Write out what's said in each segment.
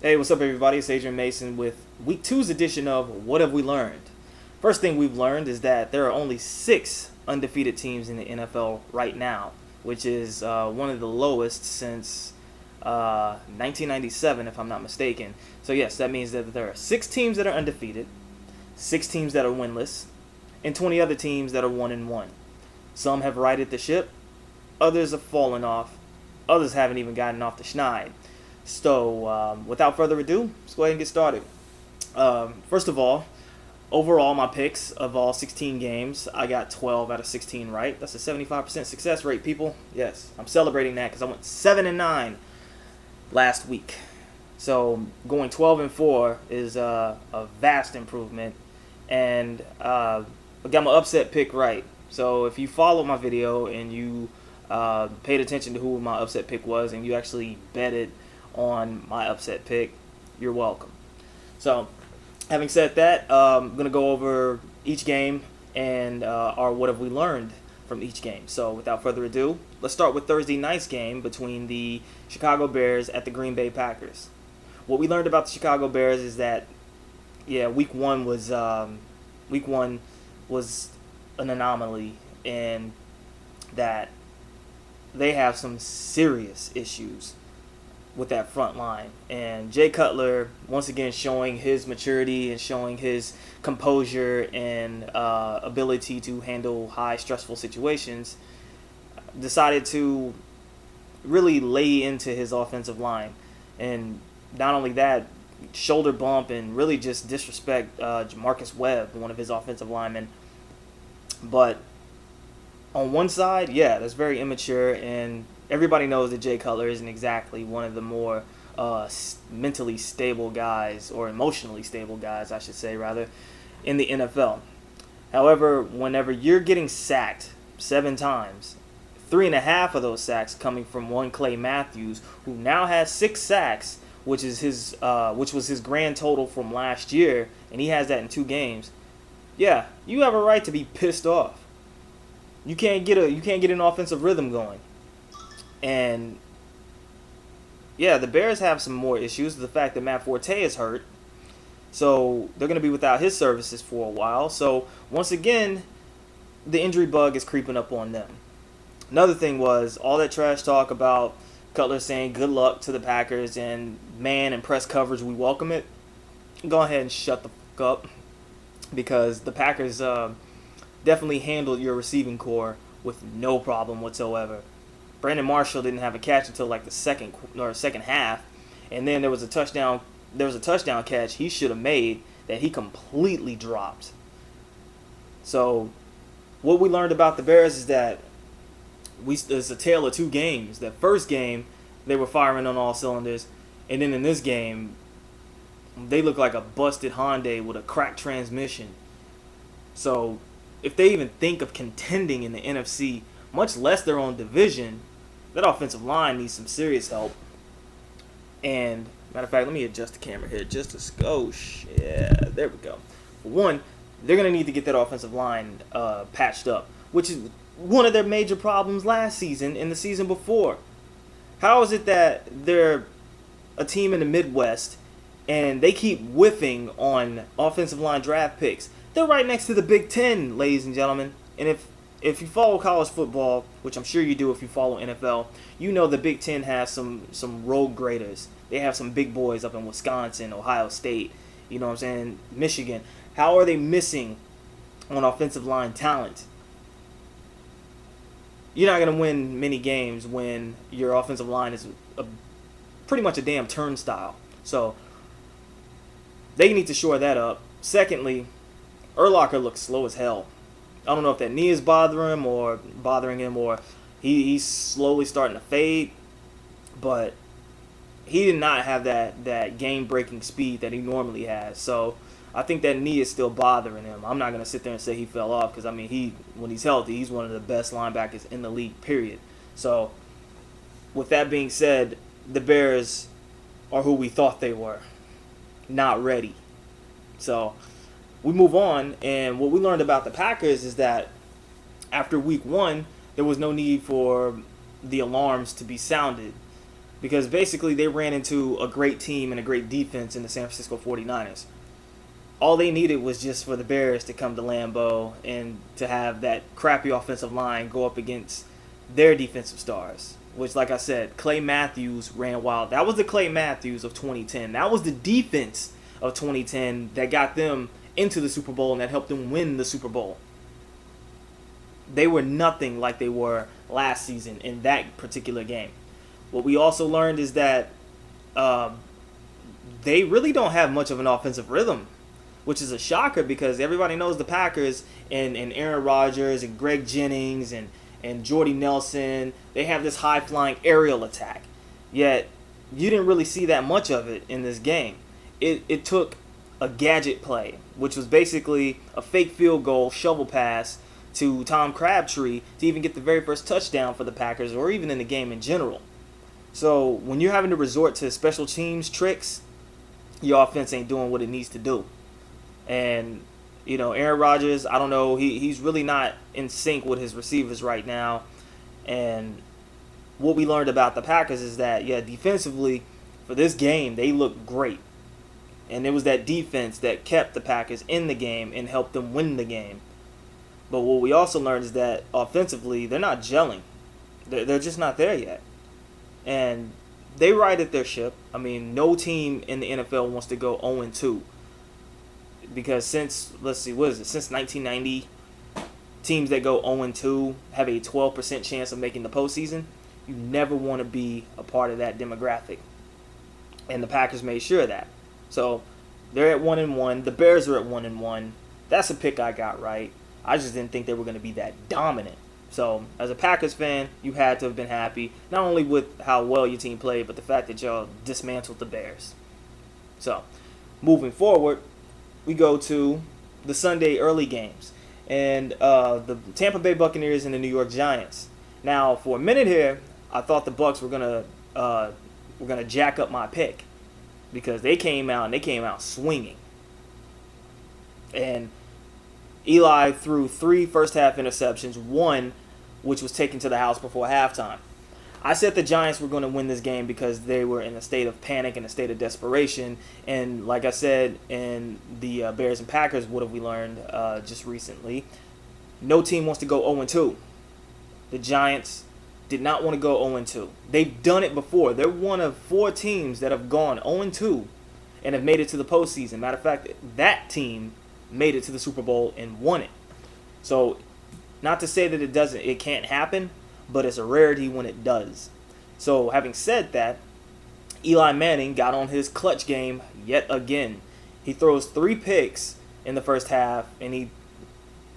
Hey, what's up, everybody? It's Adrian Mason with Week 2's edition of What Have We Learned? First thing we've learned is that there are only 6 undefeated teams in the NFL right now, which is one of the lowest since 1997, if I'm not mistaken. So yes, that means that there are 6 teams that are undefeated, 6 teams that are winless, and 20 other teams that are 1-1. Some have righted the ship, others have fallen off, others haven't even gotten off the schneid. So, without further ado, let's go ahead and get started. First of all, overall, my picks of all 16 games, I got 12 out of 16 right. That's a 75% success rate, people. Yes, I'm celebrating that because I went 7-9 last week. So, going 12-4 is a vast improvement. And I got my upset pick right. So, if you followed my video and you paid attention to who my upset pick was and you actually betted on my upset pick, you're welcome. So, having said that, I'm going to go over each game and our what have we learned from each game. So, without further ado, let's start with Thursday night's game between the Chicago Bears at the Green Bay Packers. What we learned about the Chicago Bears is that, week one was an anomaly, and that they have some serious issues with that front line. And Jay Cutler, once again, showing his maturity and showing his composure and ability to handle high stressful situations, decided to really lay into his offensive line. And not only that, shoulder bump and really just disrespect Marcus Webb, one of his offensive linemen. But on one side, that's very immature, and everybody knows that Jay Cutler isn't exactly one of the more mentally stable guys, or emotionally stable guys, I should say, rather, in the NFL. However, whenever you're getting sacked 7 times, 3.5 of those sacks coming from one Clay Matthews, who now has 6 sacks, which was his grand total from last year, and he has that in 2 games. Yeah, you have a right to be pissed off. You can't get an offensive rhythm going. And the Bears have some more issues. The fact that Matt Forte is hurt, so they're going to be without his services for a while. So once again, the injury bug is creeping up on them. Another thing was all that trash talk about Cutler saying good luck to the Packers and man and press coverage, we welcome it. Go ahead and shut the fuck up, because the Packers definitely handled your receiving core with no problem whatsoever. Brandon Marshall didn't have a catch until like the second half, and then there was a touchdown catch he should have made that he completely dropped. So what we learned about the Bears is that it's a tale of 2 games. That first game, they were firing on all cylinders, and then in this game, they look like a busted Hyundai with a cracked transmission. So if they even think of contending in the NFC, much less their own division, that offensive line needs some serious help. And, matter of fact, let me adjust the camera here just a skosh. Yeah, there we go. For one, they're going to need to get that offensive line patched up, which is one of their major problems last season and the season before. How is it that they're a team in the Midwest and they keep whiffing on offensive line draft picks? They're right next to the Big Ten, ladies and gentlemen. And if you follow college football, which I'm sure you do if you follow NFL, you know the Big Ten has some rogue graders. They have some big boys up in Wisconsin, Ohio State, you know what I'm saying, Michigan. How are they missing on offensive line talent? You're not going to win many games when your offensive line is pretty much a damn turnstile. So they need to shore that up. Secondly, Urlacher looks slow as hell. I don't know if that knee is bothering him, or he's slowly starting to fade. But he did not have that game-breaking speed that he normally has. So I think that knee is still bothering him. I'm not going to sit there and say he fell off, because, I mean, when he's healthy, he's one of the best linebackers in the league, period. So with that being said, the Bears are who we thought they were. Not ready. So we move on, and what we learned about the Packers is that after week 1, there was no need for the alarms to be sounded. because basically they ran into a great team and a great defense in the San Francisco 49ers. All they needed was just for the Bears to come to Lambeau and to have that crappy offensive line go up against their defensive stars, which, like I said, Clay Matthews ran wild. That was the Clay Matthews of 2010. That was the defense of 2010 that got them into the Super Bowl and that helped them win the Super Bowl. They were nothing like they were last season in that particular game. What we also learned is that they really don't have much of an offensive rhythm, which is a shocker because everybody knows the Packers and Aaron Rodgers and Greg Jennings and Jordy Nelson. They have this high-flying aerial attack. Yet, you didn't really see that much of it in this game. It took a gadget play, which was basically a fake field goal shovel pass to Tom Crabtree to even get the very first touchdown for the Packers, or even in the game in general. So when you're having to resort to special teams tricks, your offense ain't doing what it needs to do. And, you know, Aaron Rodgers, I don't know, he's really not in sync with his receivers right now. And what we learned about the Packers is that, yeah, defensively, for this game, they looked great. And it was that defense that kept the Packers in the game and helped them win the game. But what we also learned is that offensively, they're not gelling. They're just not there yet. And they righted their ship. I mean, no team in the NFL wants to go 0-2. Because since 1990, teams that go 0-2 have a 12% chance of making the postseason. You never want to be a part of that demographic. And the Packers made sure of that. So they're at 1-1. The Bears are at 1-1. That's a pick I got right. I just didn't think they were going to be that dominant. So as a Packers fan, you had to have been happy, not only with how well your team played, but the fact that y'all dismantled the Bears. So moving forward, we go to the Sunday early games, and the Tampa Bay Buccaneers and the New York Giants. Now, for a minute here, I thought the Bucs were gonna jack up my pick because they came out swinging, and Eli threw 3 first-half interceptions, one which was taken to the house before halftime. I said the Giants were going to win this game because they were in a state of panic and a state of desperation. And like I said, in the Bears and Packers, what have we learned just recently? No team wants to go 0-2. The Giants did not want to go 0-2. They've done it before. They're one of 4 teams that have gone 0-2 and have made it to the postseason. Matter of fact, that team made it to the Super Bowl and won it. So, not to say that it can't happen, but it's a rarity when it does. So, having said that, Eli Manning got on his clutch game yet again. He throws 3 picks in the first half, and he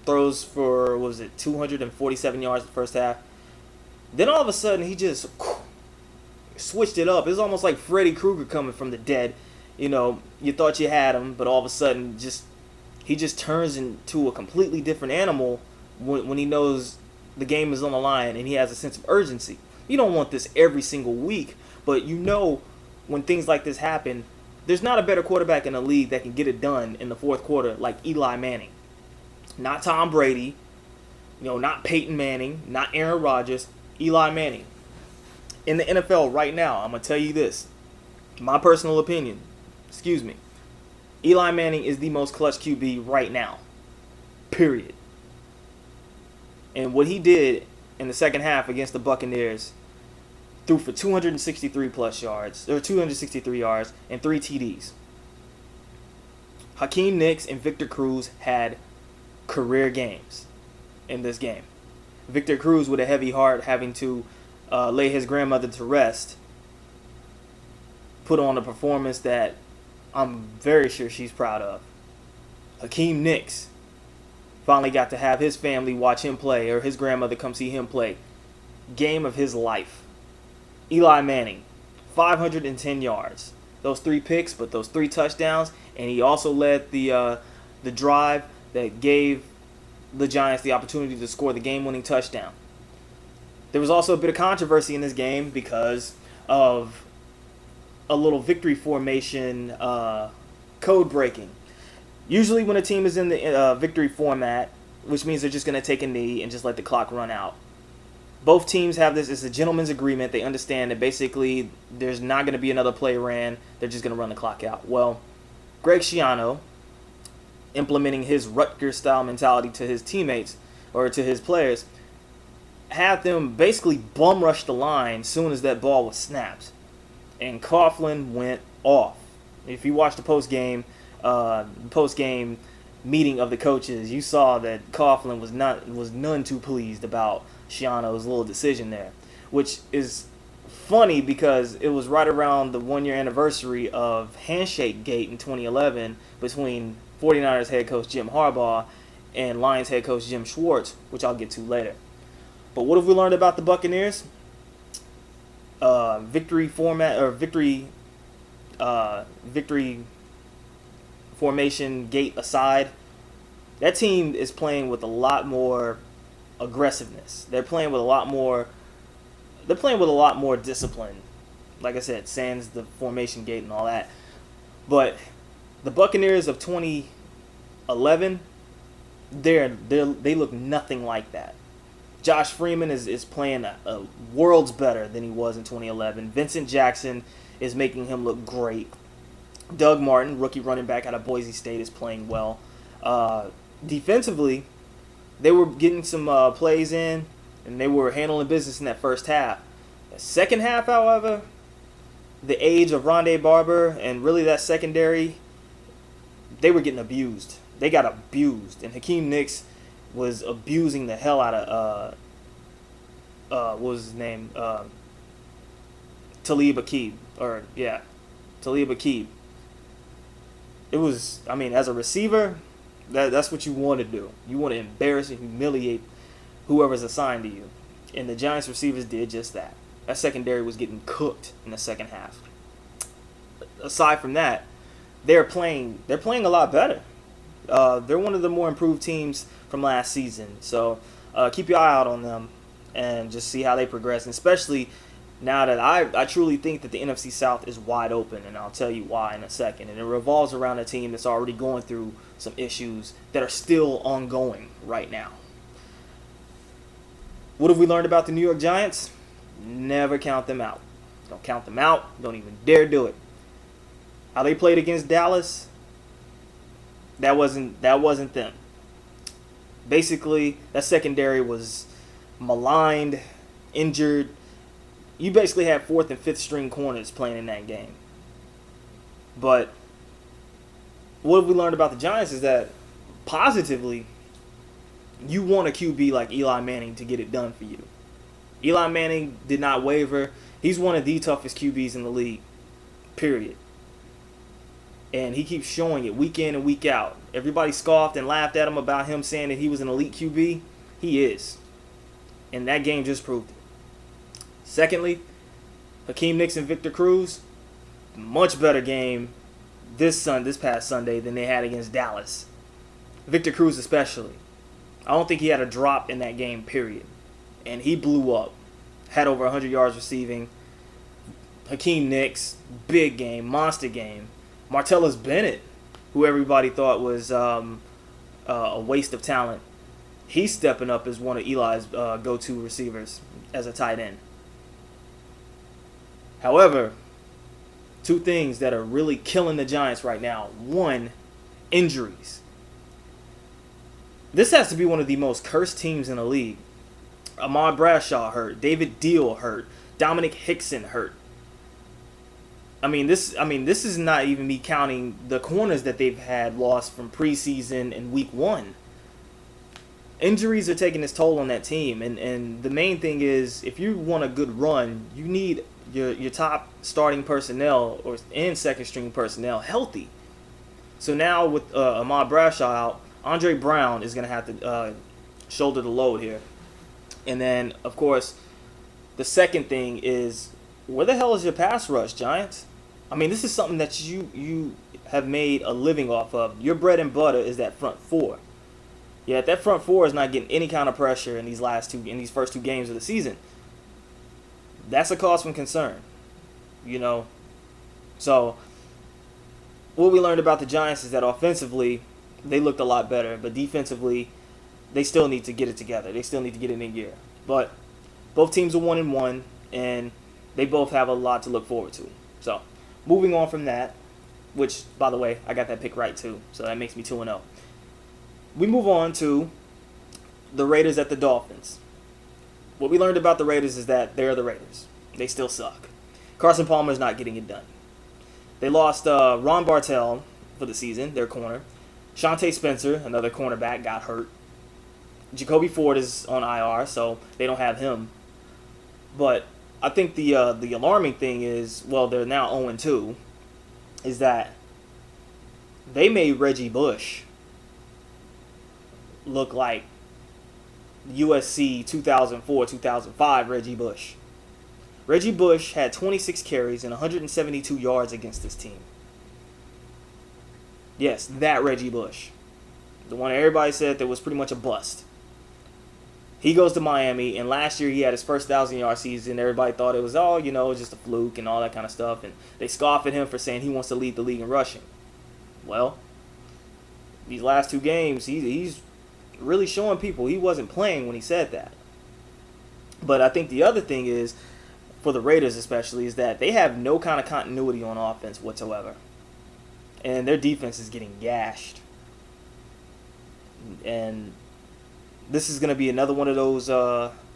throws for, 247 yards in the first half. Then all of a sudden, he just switched it up. It was almost like Freddy Krueger coming from the dead. You know, you thought you had him, but all of a sudden, he just turns into a completely different animal when he knows the game is on the line and he has a sense of urgency. You don't want this every single week, but you know when things like this happen, there's not a better quarterback in the league that can get it done in the fourth quarter like Eli Manning. Not Tom Brady, not Peyton Manning, not Aaron Rodgers, Eli Manning. In the NFL right now, I'm going to tell you this. My personal opinion, Eli Manning is the most clutch QB right now. Period. And what he did in the second half against the Buccaneers, threw for 263 yards and 3 TDs. Hakeem Nicks and Victor Cruz had career games in this game. Victor Cruz, with a heavy heart, having to lay his grandmother to rest, put on a performance that I'm very sure she's proud of. Hakeem Nicks finally got to have his family watch him play, or his grandmother come see him play. Game of his life. Eli Manning, 510 yards. Those 3 picks, but those 3 touchdowns, and he also led the drive that gave the Giants the opportunity to score the game-winning touchdown. There was also a bit of controversy in this game because of a little victory formation code breaking. Usually when a team is in the victory format, which means they're just going to take a knee and just let the clock run out. Both teams have this. It's a gentleman's agreement. They understand that basically there's not going to be another play ran. They're just going to run the clock out. Well, Greg Schiano, implementing his Rutgers-style mentality to his teammates or to his players, had them basically bum rush the line as soon as that ball was snapped. And Coughlin went off. If you watched the post-game meeting of the coaches, you saw that Coughlin was none too pleased about Schiano's little decision there, which is funny because it was right around the 1-year anniversary of Handshake Gate in 2011 between 49ers head coach Jim Harbaugh and Lions head coach Jim Schwartz, which I'll get to later. But what have we learned about the Buccaneers? Victory formation gate aside, that team is playing with a lot more aggressiveness. They're playing with a lot more discipline. Like I said, sans the formation gate and all that. But the Buccaneers of 2011, they look nothing like that. Josh Freeman is playing a worlds better than he was in 2011. Vincent Jackson is making him look great. Doug Martin, rookie running back out of Boise State, is playing well. Defensively, they were getting some plays in, and they were handling business in that first half. The second half, however, the age of Rondé Barber and really that secondary, they were getting abused. They got abused, and Hakeem Nicks was abusing the hell out of what was his name? Talib Akib. Talib Akib. It was, I mean, as a receiver, that's what you want to do. You want to embarrass and humiliate whoever's assigned to you. And the Giants receivers did just that. That secondary was getting cooked in the second half. Aside from that, they're playing a lot better. They're one of the more improved teams from last season. So keep your eye out on them and just see how they progress. And especially now that I truly think that the NFC South is wide open, and I'll tell you why in a second. And it revolves around a team that's already going through some issues that are still ongoing right now. What have we learned about the New York Giants? Never count them out. Don't count them out. Don't even dare do it. How they played against Dallas, that wasn't them. Basically, that secondary was maligned, injured. You basically had 4th and 5th string corners playing in that game. But what we learned about the Giants is that positively, you want a QB like Eli Manning to get it done for you. Eli Manning did not waver. He's one of the toughest QBs in the league, period. And he keeps showing it week in and week out. Everybody scoffed and laughed at him about him saying that he was an elite QB. He is. And that game just proved it. Secondly, Hakeem Nicks and Victor Cruz, much better game this past Sunday than they had against Dallas. Victor Cruz especially. I don't think he had a drop in that game, period. And he blew up. Had over 100 yards receiving. Hakeem Nicks, big game, monster game. Martellus Bennett, who everybody thought was a waste of talent, he's stepping up as one of Eli's go-to receivers as a tight end. However, two things that are really killing the Giants right now. One, injuries. This has to be one of the most cursed teams in the league. Ahmad Bradshaw hurt. David Deal hurt. Dominic Hickson hurt. I mean, this is not even me counting the corners that they've had lost from preseason and week 1. Injuries are taking its toll on that team, and the main thing is, if you want a good run, you need your top starting personnel and second string personnel healthy. So now with Ahmad Bradshaw out, Andre Brown is going to have to shoulder the load here. And then, of course, the second thing is, where the hell is your pass rush, Giants? I mean, this is something that you have made a living off of. Your bread and butter is that front four. Yeah, that front four is not getting any kind of pressure in these first 2 games of the season. That's a cause for concern, So, what we learned about the Giants is that offensively, they looked a lot better, but defensively, they still need to get it together. They still need to get it in gear. But Both teams are 1-1, and they both have a lot to look forward to. So, moving on from that, which, by the way, I got that pick right too, so that makes me 2-0. We move on to the Raiders at the Dolphins. What we learned about the Raiders is that they're the Raiders. They still suck. Carson Palmer's not getting it done. They lost Ron Bartell for the season, their corner. Shante Spencer, another cornerback, got hurt. Jacoby Ford is on IR, so they don't have him. But I think the alarming thing is, well, they're now 0-2, is that they made Reggie Bush look like USC 2004-2005 Reggie Bush. Reggie Bush had 26 carries and 172 yards against this team. Yes, that Reggie Bush. The one everybody said that was pretty much a bust. He goes to Miami, and last year he had his first 1,000-yard season. Everybody thought it was, just a fluke and all that kind of stuff. And they scoff at him for saying he wants to lead the league in rushing. Well, these last two games, he's really showing people he wasn't playing when he said that. But I think the other thing is, for the Raiders especially, is that they have no kind of continuity on offense whatsoever. And their defense is getting gashed. And this is going to be another one of those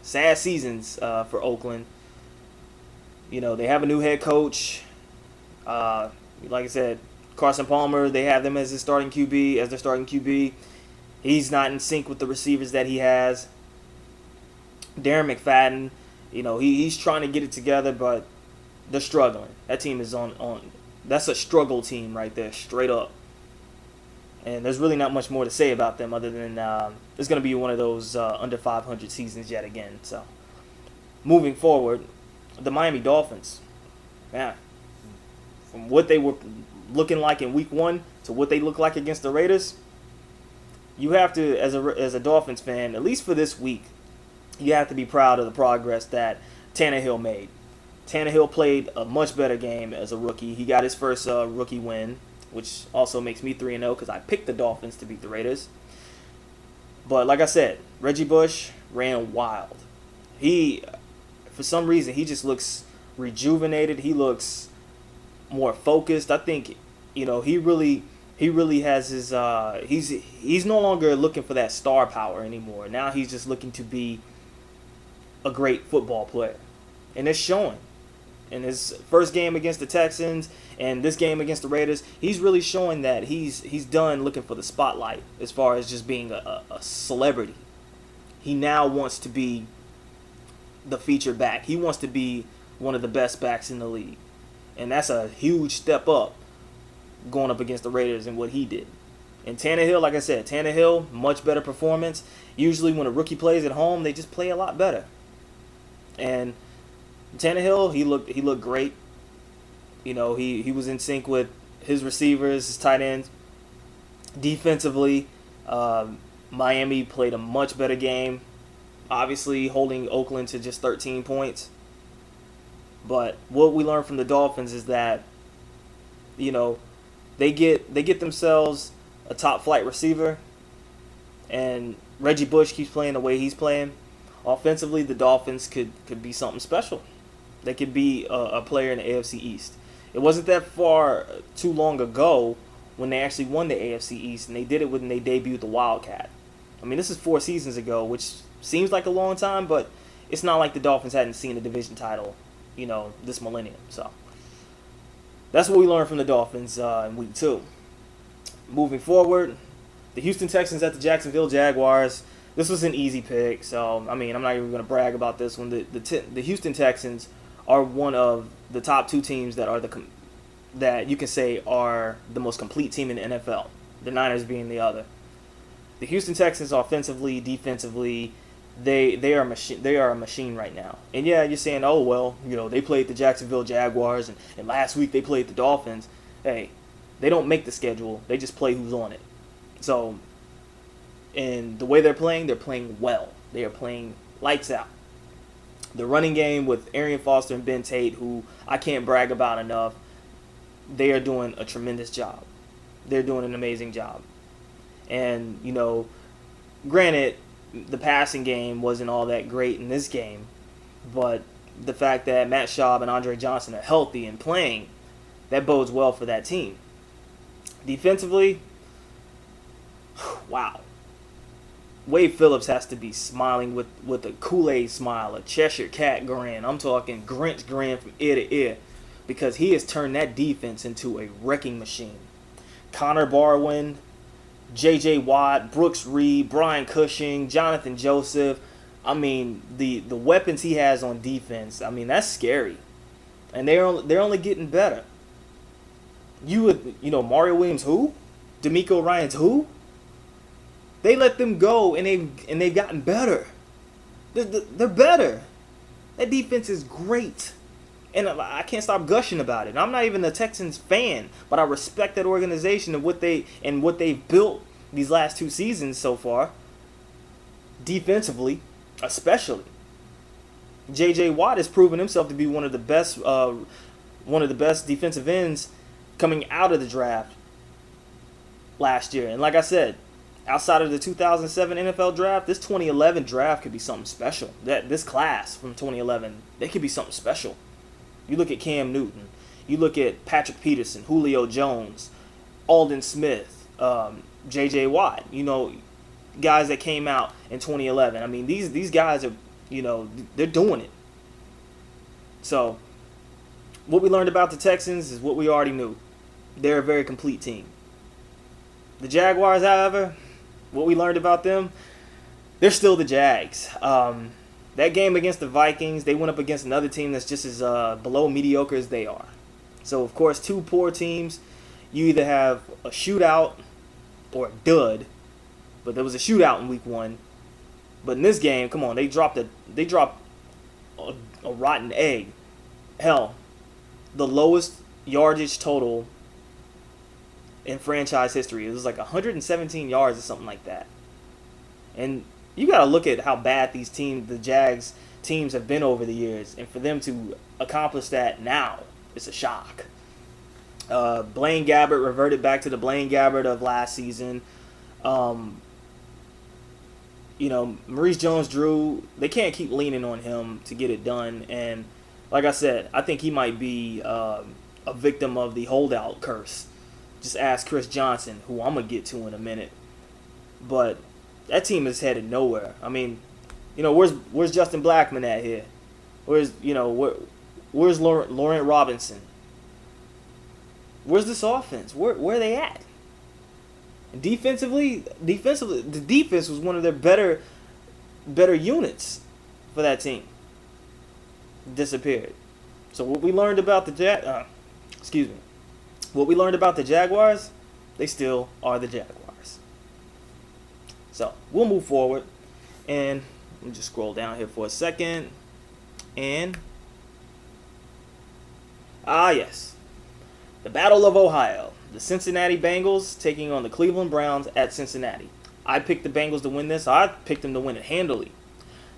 sad seasons for Oakland. You know, they have a new head coach. Like I said, Carson Palmer, they have them as their starting QB. He's not in sync with the receivers that he has. Darren McFadden, he's trying to get it together, but they're struggling. That team is on. That's a struggle team right there, straight up. And there's really not much more to say about them other than it's going to be one of those under 500 seasons yet again. So, moving forward, the Miami Dolphins, man, from what they were looking like in Week 1 to what they look like against the Raiders, you have to, as a Dolphins fan, at least for this week, you have to be proud of the progress that Tannehill made. Tannehill played a much better game as a rookie. He got his first rookie win, which also makes me 3-0 because I picked the Dolphins to beat the Raiders. But like I said, Reggie Bush ran wild. For some reason, he just looks rejuvenated. He looks more focused. I think, he really has his. He's no longer looking for that star power anymore. Now he's just looking to be a great football player, and it's showing. In his first game against the Texans and this game against the Raiders, he's really showing that he's done looking for the spotlight as far as just being a celebrity. He now wants to be the featured back. He wants to be one of the best backs in the league. And that's a huge step up going up against the Raiders and what he did. And Tannehill, like I said, much better performance. Usually when a rookie plays at home, they just play a lot better. And Tannehill, he looked great. He was in sync with his receivers, his tight ends. Defensively, Miami played a much better game. Obviously, holding Oakland to just 13 points. But what we learned from the Dolphins is that, they get themselves a top flight receiver, and Reggie Bush keeps playing the way he's playing. Offensively, the Dolphins could be something special. They could be a player in the AFC East. It wasn't that far too long ago when they actually won the AFC East, and they did it when they debuted the Wildcat. I mean, this is 4 seasons ago, which seems like a long time, but it's not like the Dolphins hadn't seen a division title, this millennium. So that's what we learned from the Dolphins in Week 2. Moving forward, the Houston Texans at the Jacksonville Jaguars. This was an easy pick, so I'm not even going to brag about this one. The Houston Texans are one of the top 2 teams that you can say are the most complete team in the NFL. The Niners being the other. The Houston Texans, offensively, defensively, they are a machine right now. And yeah, you're saying, oh well, they played the Jacksonville Jaguars, and last week they played the Dolphins. Hey, they don't make the schedule; they just play who's on it. So, and the way they're playing well. They are playing lights out. The running game with Arian Foster and Ben Tate, who I can't brag about enough, they are doing a tremendous job. They're doing an amazing job. And, granted, the passing game wasn't all that great in this game, But the fact that Matt Schaub and Andre Johnson are healthy and playing, that bodes well for that team. Defensively, wow. Wade Phillips has to be smiling with a Kool-Aid smile, a Cheshire Cat grin. I'm talking Grinch grin from ear to ear, because he has turned that defense into a wrecking machine. Connor Barwin, J.J. Watt, Brooks Reed, Brian Cushing, Jonathan Joseph. I mean, the weapons he has on defense, I mean, that's scary. And they're only getting better. Mario Williams who? D'Amico Ryans who? They let them go, and they've gotten better. They're better. That defense is great. And I can't stop gushing about it. I'm not even a Texans fan, but I respect that organization and what they've built these last 2 seasons so far. Defensively, especially. J.J. Watt has proven himself to be one of the best defensive ends coming out of the draft last year. And like I said, outside of the 2007 NFL draft, this 2011 draft could be something special. This class from 2011, they could be something special. You look at Cam Newton, you look at Patrick Peterson, Julio Jones, Aldon Smith, J.J. Watt. Guys that came out in 2011. I mean, these guys are, they're doing it. So, what we learned about the Texans is what we already knew. They're a very complete team. The Jaguars, however, what we learned about them, they're still the Jags. That game against the Vikings, they went up against another team that's just as below mediocre as they are. So, of course, 2 poor teams. You either have a shootout or a dud. But there was a shootout in week 1. But in this game, come on, they dropped a rotten egg. Hell, the lowest yardage total in franchise history. It was like 117 yards or something like that. And you got to look at how bad the Jags teams have been over the years. And for them to accomplish that now, it's a shock. Blaine Gabbert reverted back to the Blaine Gabbert of last season. Maurice Jones-Drew, they can't keep leaning on him to get it done. And like I said, I think he might be a victim of the holdout curse. Just ask Chris Johnson, who I'm going to get to in a minute. But that team is headed nowhere. I mean, where's Justin Blackman at here? Where's Laurent Robinson? Where's this offense? Where are they at? Defensively, the defense was one of their better units for that team. Disappeared. So what we learned about what we learned about the Jaguars, they still are the Jaguars. So we'll move forward, and let me just scroll down here for a second, and yes, the Battle of Ohio. The Cincinnati Bengals taking on the Cleveland Browns at Cincinnati. I picked the Bengals to win this. I picked them to win it handily.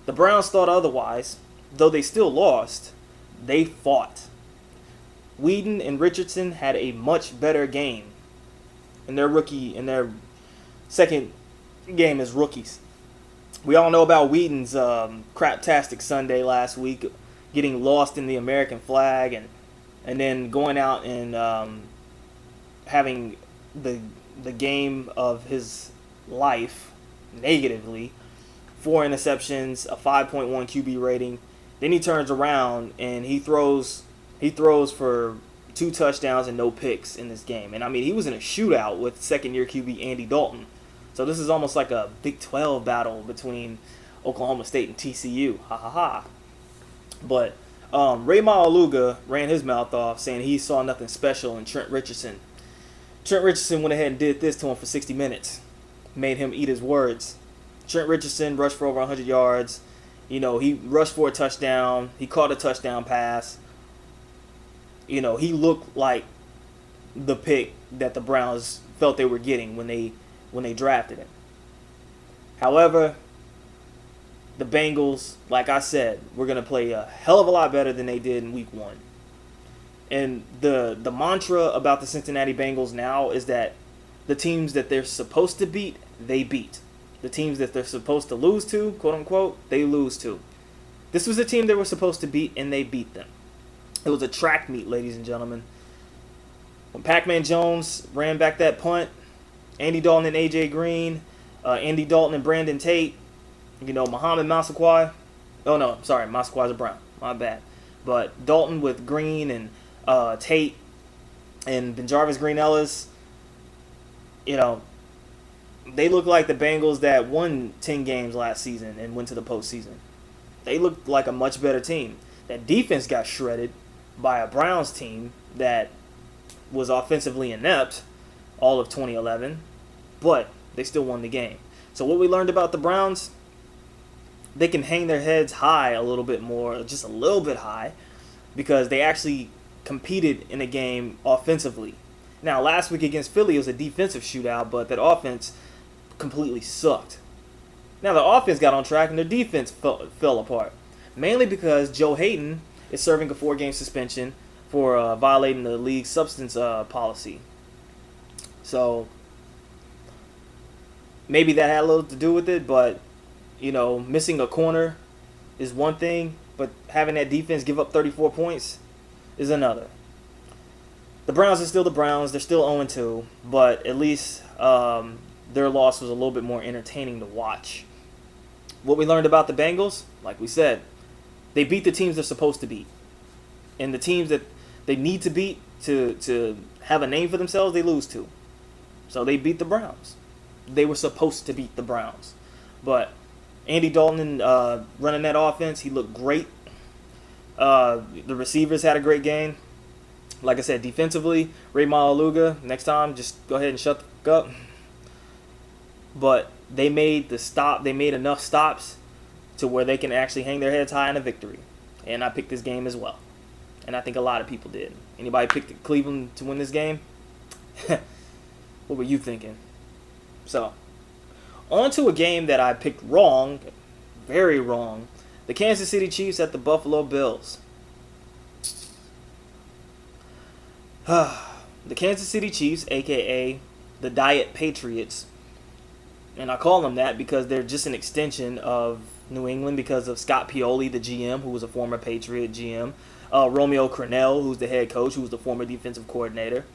The Browns thought otherwise. Though they still lost, they fought. Whedon and Richardson had a much better game in their second game as rookies. We all know about Whedon's craptastic Sunday last week, getting lost in the American flag and then going out and having the game of his life negatively. 4 interceptions, a 5.1 QB rating. Then he turns around and he throws for 2 touchdowns and no picks in this game. And I mean, he was in a shootout with second-year QB Andy Dalton. So this is almost like a Big 12 battle between Oklahoma State and TCU. Ha ha ha. But Ray Maluga ran his mouth off saying he saw nothing special in Trent Richardson. Trent Richardson went ahead and did this to him for 60 minutes. Made him eat his words. Trent Richardson rushed for over 100 yards. He rushed for a touchdown. He caught a touchdown pass. He looked like the pick that the Browns felt they were getting when they drafted him. However, the Bengals, like I said, were going to play a hell of a lot better than they did in week 1. And the mantra about the Cincinnati Bengals now is that the teams that they're supposed to beat, they beat. The teams that they're supposed to lose to, quote unquote, they lose to. This was a team they were supposed to beat, and they beat them. It was a track meet, ladies and gentlemen. When Pac-Man Jones ran back that punt, Andy Dalton and A.J. Green, Andy Dalton and Brandon Tate, Muhammad Massaquoi. Oh, no, sorry, Massaquoi's a Brown. My bad. But Dalton with Green and Tate and Benjarvis Green-Ellis, they look like the Bengals that won 10 games last season and went to the postseason. They looked like a much better team. That defense got shredded by a Browns team that was offensively inept all of 2011, but they still won the game. So what we learned about the Browns, they can hang their heads high a little bit more, just a little bit high, because they actually competed in a game offensively. Now, last week against Philly, it was a defensive shootout, but that offense completely sucked. Now, the offense got on track, and their defense fell apart, mainly because Joe Hayden is serving a 4-game suspension for violating the league's substance policy. So, maybe that had a little to do with it, but, missing a corner is one thing, but having that defense give up 34 points is another. The Browns are still the Browns. They're still 0-2, but at least their loss was a little bit more entertaining to watch. What we learned about the Bengals, like we said, they beat the teams they're supposed to beat. And the teams that they need to beat to have a name for themselves, they lose to. So they beat the Browns. They were supposed to beat the Browns. But Andy Dalton running that offense, he looked great. The receivers had a great game. Like I said, defensively, Ray Malaluga, next time, just go ahead and shut the fuck up. But they made enough stops to where they can actually hang their heads high in a victory. And I picked this game as well. And I think a lot of people did. Anybody picked Cleveland to win this game? What were you thinking? So, on to a game that I picked wrong, very wrong. The Kansas City Chiefs at the Buffalo Bills. The Kansas City Chiefs, a.k.a. the Diet Patriots, and I call them that because they're just an extension of New England because of Scott Pioli, the GM, who was a former Patriot GM, Romeo Crennel, who's the head coach, who was the former defensive coordinator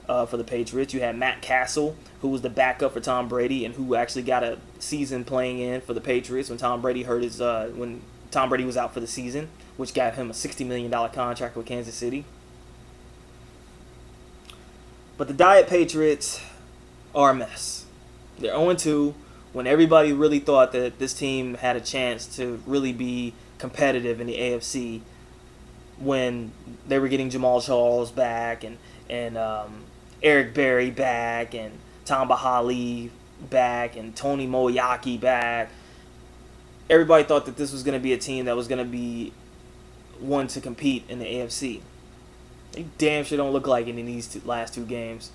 for the Patriots. You had Matt Castle, who was the backup for Tom Brady and who actually got a season playing in for the Patriots when Tom Brady when Tom Brady was out for the season, which got him a $60 million contract with Kansas City. But the Diet Patriots are a mess. They're 0-2 when everybody really thought that this team had a chance to really be competitive in the AFC when they were getting Jamal Charles back and Eric Berry back and Tamba Hali back and Tony Moyaki back. Everybody thought that this was going to be a team that was going to be one to compete in the AFC. They damn sure don't look like it in these last 2 games.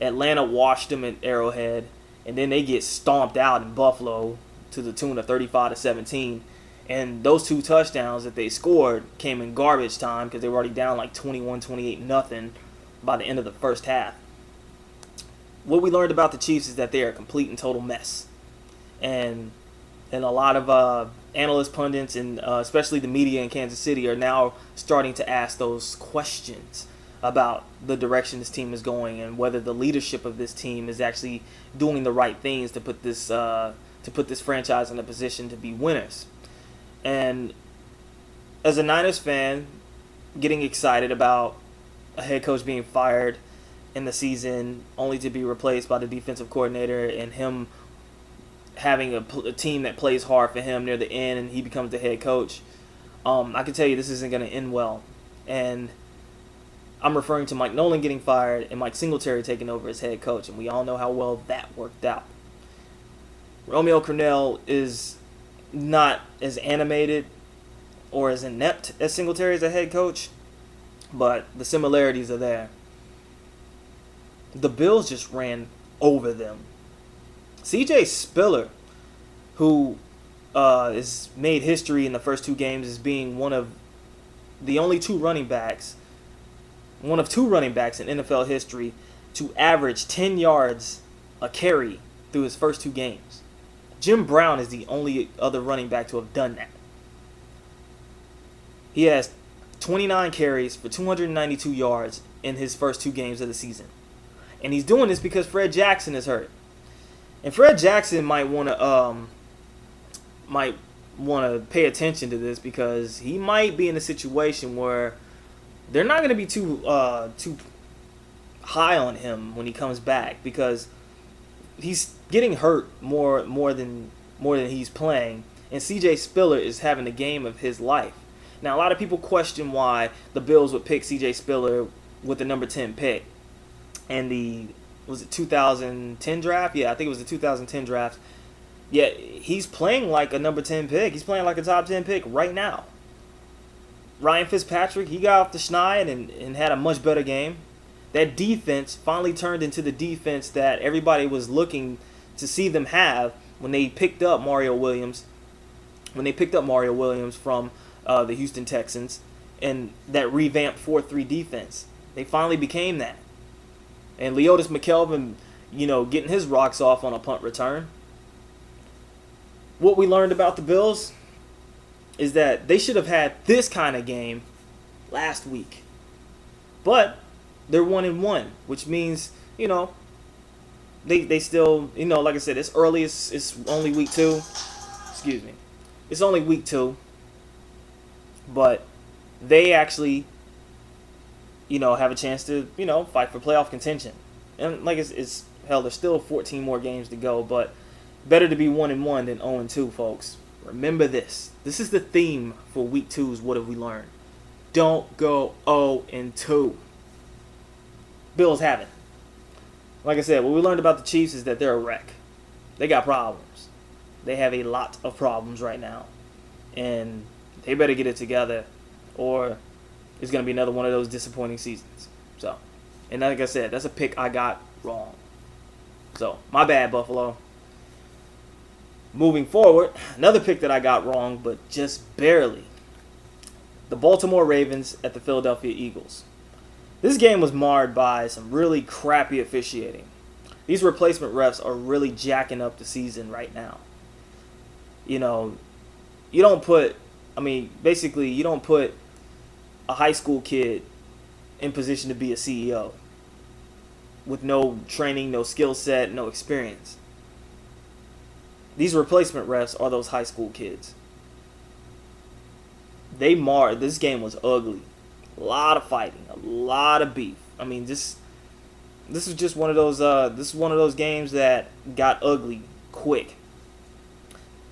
Atlanta washed them at Arrowhead, and then they get stomped out in Buffalo to the tune of 35-17. And those 2 touchdowns that they scored came in garbage time because they were already down like 21-28-0 by the end of the first half. What we learned about the Chiefs is that they are a complete and total mess. And a lot of analysts, pundits, and especially the media in Kansas City are now starting to ask those questions about the direction this team is going and whether the leadership of this team is actually doing the right things to put this franchise in a position to be winners. And as a Niners fan, getting excited about a head coach being fired in the season only to be replaced by the defensive coordinator and him having a team that plays hard for him near the end and he becomes the head coach, I can tell you this isn't going to end well. And I'm referring to Mike Nolan getting fired and Mike Singletary taking over as head coach, and we all know how well that worked out. Romeo Crennel is not as animated or as inept as Singletary as a head coach, but the similarities are there. The Bills just ran over them. C.J. Spiller, who has made history in the first 2 games as being one of 2 running backs in NFL history to average 10 yards a carry through his first 2 games. Jim Brown is the only other running back to have done that. He has 29 carries for 292 yards in his first 2 games of the season. And he's doing this because Fred Jackson is hurt. And Fred Jackson might want to pay attention to this, because he might be in a situation where they're not going to be too high on him when he comes back, because he's getting hurt more than he's playing, and CJ Spiller is having the game of his life. Now, a lot of people question why the Bills would pick CJ Spiller with the number 10 pick and was it 2010 draft? Yeah, I think it was the 2010 draft. Yeah, he's playing like a number 10 pick. He's playing like a top 10 pick right now. Ryan Fitzpatrick, he got off the schneid and had a much better game. That defense finally turned into the defense that everybody was looking to see them have when they picked up Mario Williams. When they picked up Mario Williams from the Houston Texans, and that revamped 4-3 defense. They finally became that. And Leotis McKelvin, getting his rocks off on a punt return. What we learned about the Bills is that they should have had this kind of game last week. But they're 1-1, which means, they still, like I said, it's early. It's only week 2. Excuse me. It's only week 2. But they actually, have a chance to, fight for playoff contention. And like it's hell, there's still 14 more games to go, but better to be 1-1 than 0-2, folks. Remember this. This is the theme for week 2's What Have We Learned? Don't go 0-2. Bills haven't. Like I said, what we learned about the Chiefs is that they're a wreck. They got problems. They have a lot of problems right now. And they better get it together, or it's going to be another one of those disappointing seasons. So, and like I said, that's a pick I got wrong. So, my bad, Buffalo. Moving forward, another pick that I got wrong, but just barely. The Baltimore Ravens at the Philadelphia Eagles. This game was marred by some really crappy officiating. These replacement refs are really jacking up the season right now. You don't put a high school kid in position to be a CEO with no training, no skill set, no experience. These replacement refs are those high school kids. This game was ugly. A lot of fighting, a lot of beef. This is just one of those games that got ugly quick.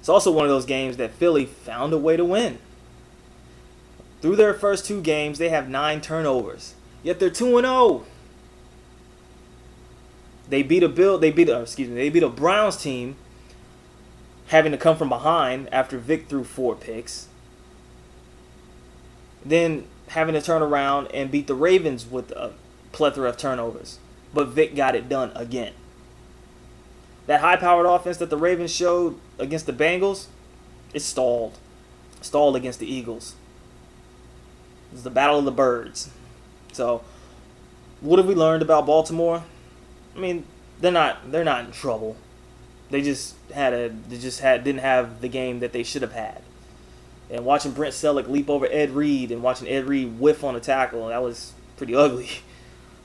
It's also one of those games that Philly found a way to win. Through their first 2 games, they have 9 turnovers. Yet they're 2-0. They beat a Browns team having to come from behind after Vic threw 4 picks. Then having to turn around and beat the Ravens with a plethora of turnovers. But Vic got it done again. That high-powered offense that the Ravens showed against the Bengals, it stalled. Stalled against the Eagles. It was the battle of the birds. So, what have we learned about Baltimore? They're not in trouble. They didn't have the game that they should have had. And watching Brent Selleck leap over Ed Reed and watching Ed Reed whiff on a tackle, that was pretty ugly.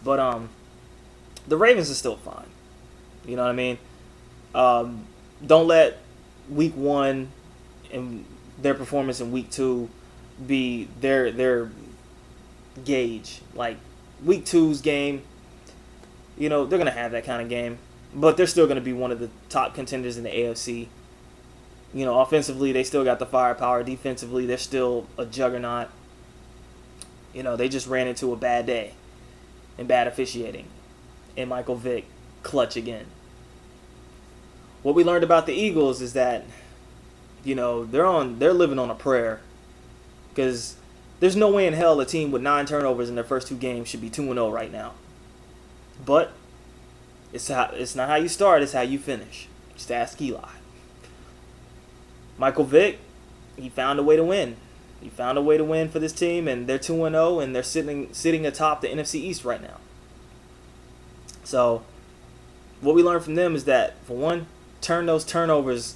But the Ravens are still fine. You know what I mean? Don't let week 1 and their performance in week 2 be their gauge. Like week 2's game, they're going to have that kind of game. But they're still going to be one of the top contenders in the AFC. Offensively, they still got the firepower. Defensively, they're still a juggernaut. They just ran into a bad day and bad officiating. And Michael Vick, clutch again. What we learned about the Eagles is that, they're living on a prayer. Because there's no way in hell a team with 9 turnovers in their first 2 games should be 2-0 right now. But it's not how you start, it's how you finish. Just ask Eli. Michael Vick, he found a way to win. He found a way to win for this team, and they're 2-0, and they're sitting atop the NFC East right now. So, what we learned from them is that, for one, turn those turnovers,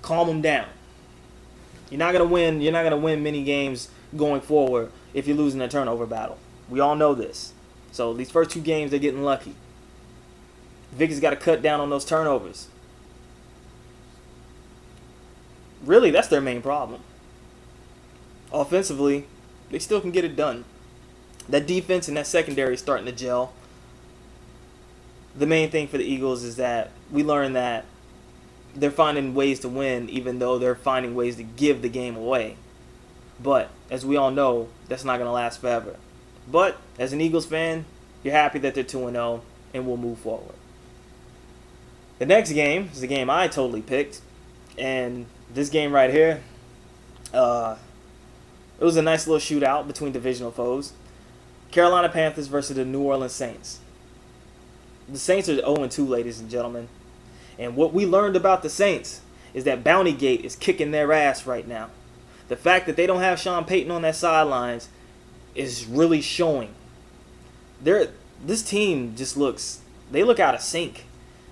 calm them down. You're not gonna win many games going forward if you're losing a turnover battle. We all know this. So these first 2 games, they're getting lucky. Vic has got to cut down on those turnovers. Really, that's their main problem. Offensively, they still can get it done. That defense and that secondary is starting to gel. The main thing for the Eagles is that we learned that they're finding ways to win, even though they're finding ways to give the game away. But, as we all know, that's not going to last forever. But, as an Eagles fan, you're happy that they're 2-0, and we'll move forward. The next game is the game I totally picked. And this game right here, it was a nice little shootout between divisional foes. Carolina Panthers versus the New Orleans Saints. The Saints are 0-2, ladies and gentlemen. And what we learned about the Saints is that Bountygate is kicking their ass right now. The fact that they don't have Sean Payton on their sidelines is really showing. This team just they look out of sync.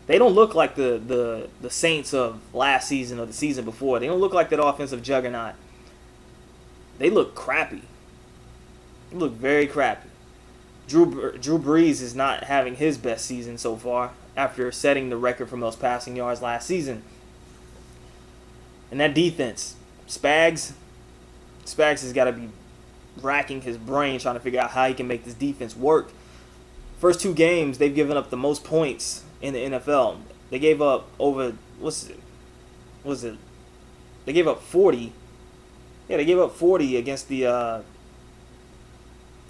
They don't look like the Saints of last season or the season before. They don't look like that offensive juggernaut. They look crappy. They look very crappy. Drew Brees is not having his best season so far after setting the record for most passing yards last season. And that defense, Spags has got to be racking his brain trying to figure out how he can make this defense work. First 2 games, they've given up the most points in the NFL. They gave up over, They gave up 40. Yeah, they gave up 40 against the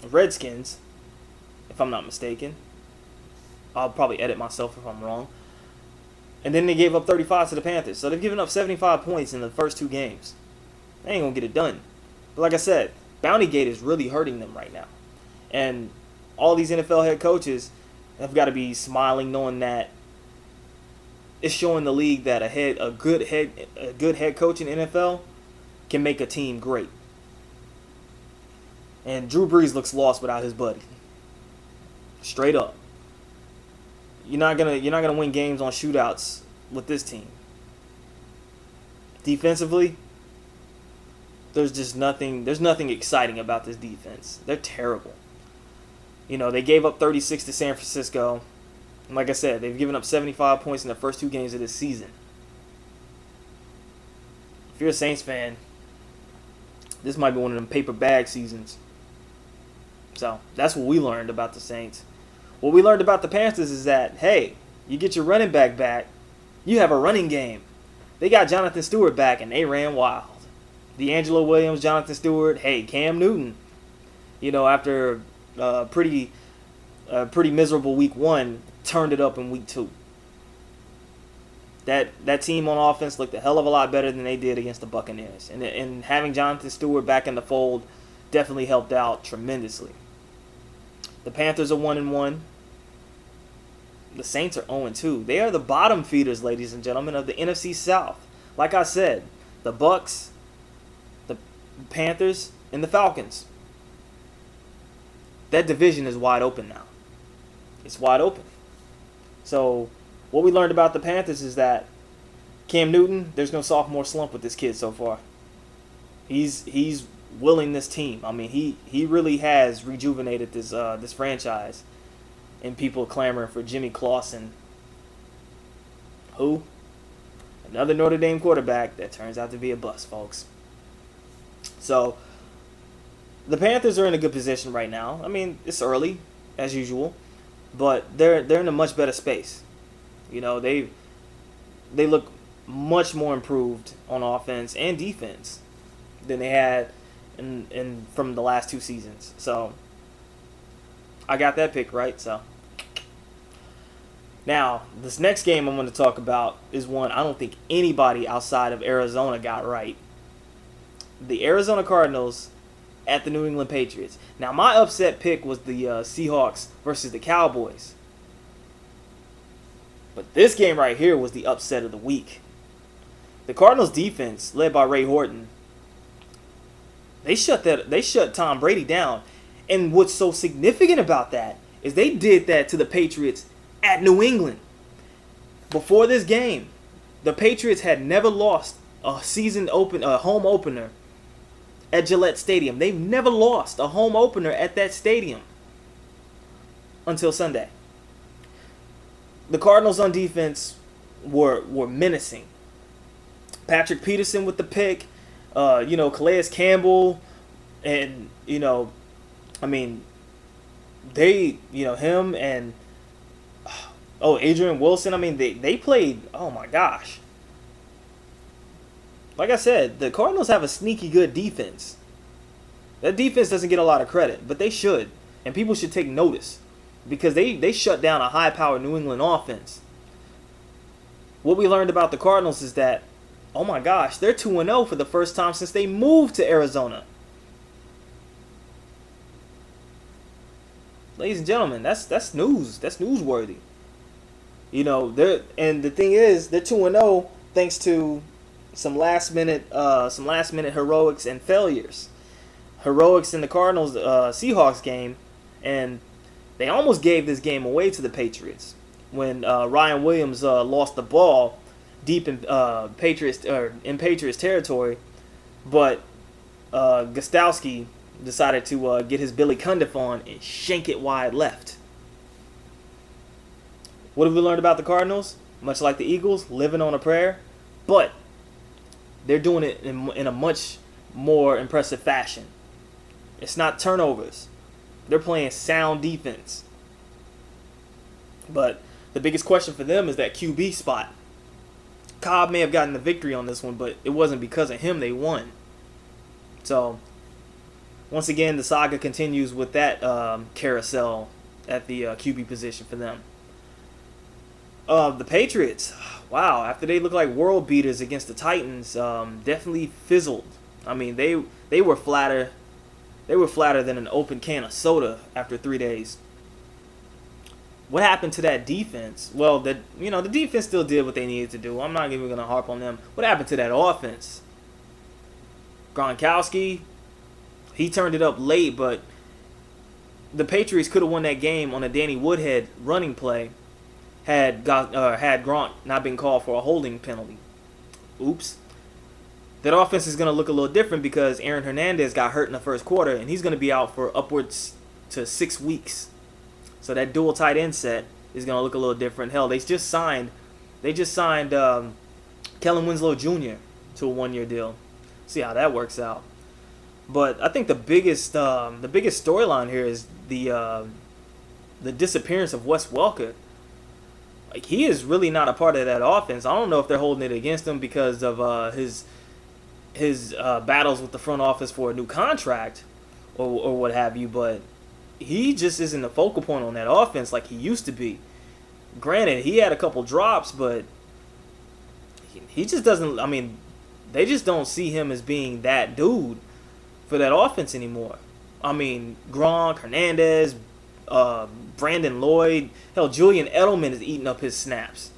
Redskins, if I'm not mistaken. I'll probably edit myself if I'm wrong. And then they gave up 35 to the Panthers. So they've given up 75 points in the first 2 games. They ain't going to get it done. But like I said, Bountygate is really hurting them right now. And all these NFL head coaches have got to be smiling knowing that it's showing the league that a good head coach in the NFL can make a team great. And Drew Brees looks lost without his buddy. Straight up. You're not gonna win games on shootouts with this team. Defensively, there's nothing exciting about this defense. They're terrible. They gave up 36 to San Francisco. And like I said, they've given up 75 points in the first 2 games of this season. If you're a Saints fan, this might be one of them paper bag seasons. So that's what we learned about the Saints. What we learned about the Panthers is that, hey, you get your running back, you have a running game. They got Jonathan Stewart back, and they ran wild. D'Angelo Williams, Jonathan Stewart, hey, Cam Newton. After a pretty miserable week 1, turned it up in week 2. That team on offense looked a hell of a lot better than they did against the Buccaneers. And having Jonathan Stewart back in the fold definitely helped out tremendously. The Panthers are 1-1. The Saints are 0-2. They are the bottom feeders, ladies and gentlemen, of the NFC South. Like I said, the Bucs, the Panthers, and the Falcons. That division is wide open now. It's wide open. So, what we learned about the Panthers is that Cam Newton, there's no sophomore slump with this kid so far. He's willing this team. I mean, he really has rejuvenated this franchise. And people clamoring for Jimmy Clausen. Who? Another Notre Dame quarterback that turns out to be a bust, folks. So, the Panthers are in a good position right now. I mean, it's early, as usual. But they're in a much better space. They look much more improved on offense and defense than they had in from the last 2 seasons. So, I got that pick right, so. Now, this next game I'm going to talk about is one I don't think anybody outside of Arizona got right. The Arizona Cardinals at the New England Patriots. Now, my upset pick was the Seahawks versus the Cowboys. But this game right here was the upset of the week. The Cardinals defense, led by Ray Horton, they shut Tom Brady down. And what's so significant about that is they did that to the Patriots at New England. Before this game, the Patriots had never lost a home opener at Gillette Stadium. They've never lost a home opener at that stadium until Sunday. The Cardinals on defense were menacing. Patrick Peterson with the pick, Calais Campbell, and him and Adrian Wilson. I mean, they played. Oh my gosh. Like I said, the Cardinals have a sneaky good defense. That defense doesn't get a lot of credit, but they should, and people should take notice because they shut down a high-powered New England offense. What we learned about the Cardinals is that, oh my gosh, they're 2-0 for the first time since they moved to Arizona. Ladies and gentlemen, that's news. That's newsworthy. And the thing is, they're 2-0 thanks to some last minute heroics and failures. Heroics in the Cardinals Seahawks game, and they almost gave this game away to the Patriots when Ryan Williams lost the ball deep in Patriots territory, but Gostowski decided to get his Billy Cundiff on and shank it wide left. What have we learned about the Cardinals? Much like the Eagles, living on a prayer, but they're doing it in a much more impressive fashion. It's not turnovers. They're playing sound defense. But the biggest question for them is that QB spot. Cobb may have gotten the victory on this one, but it wasn't because of him they won. So, once again, the saga continues with that carousel at the QB position for them. The Patriots, wow, after they looked like world beaters against the Titans, definitely fizzled. I mean, they were flatter. They were flatter than an open can of soda after 3 days. What happened to that defense? Well, the defense still did what they needed to do. I'm not even going to harp on them. What happened to that offense? Gronkowski, he turned it up late, but the Patriots could have won that game on a Danny Woodhead running play had Gronk not been called for a holding penalty. Oops. That offense is going to look a little different because Aaron Hernandez got hurt in the first quarter, and he's going to be out for upwards to 6 weeks. So that dual tight end set is going to look a little different. Hell, they just signed Kellen Winslow Jr. to a 1-year deal. See how that works out. But I think the biggest storyline here is the disappearance of Wes Welker. Like, he is really not a part of that offense. I don't know if they're holding it against him because of his battles with the front office for a new contract or what have you, but he just isn't the focal point on that offense like he used to be. Granted, he had a couple drops, but he just doesn't. I mean, they just don't see him as being that dude for that offense anymore. I mean, Gronk, Hernandez, Brandon Lloyd, hell, Julian Edelman is eating up his snaps.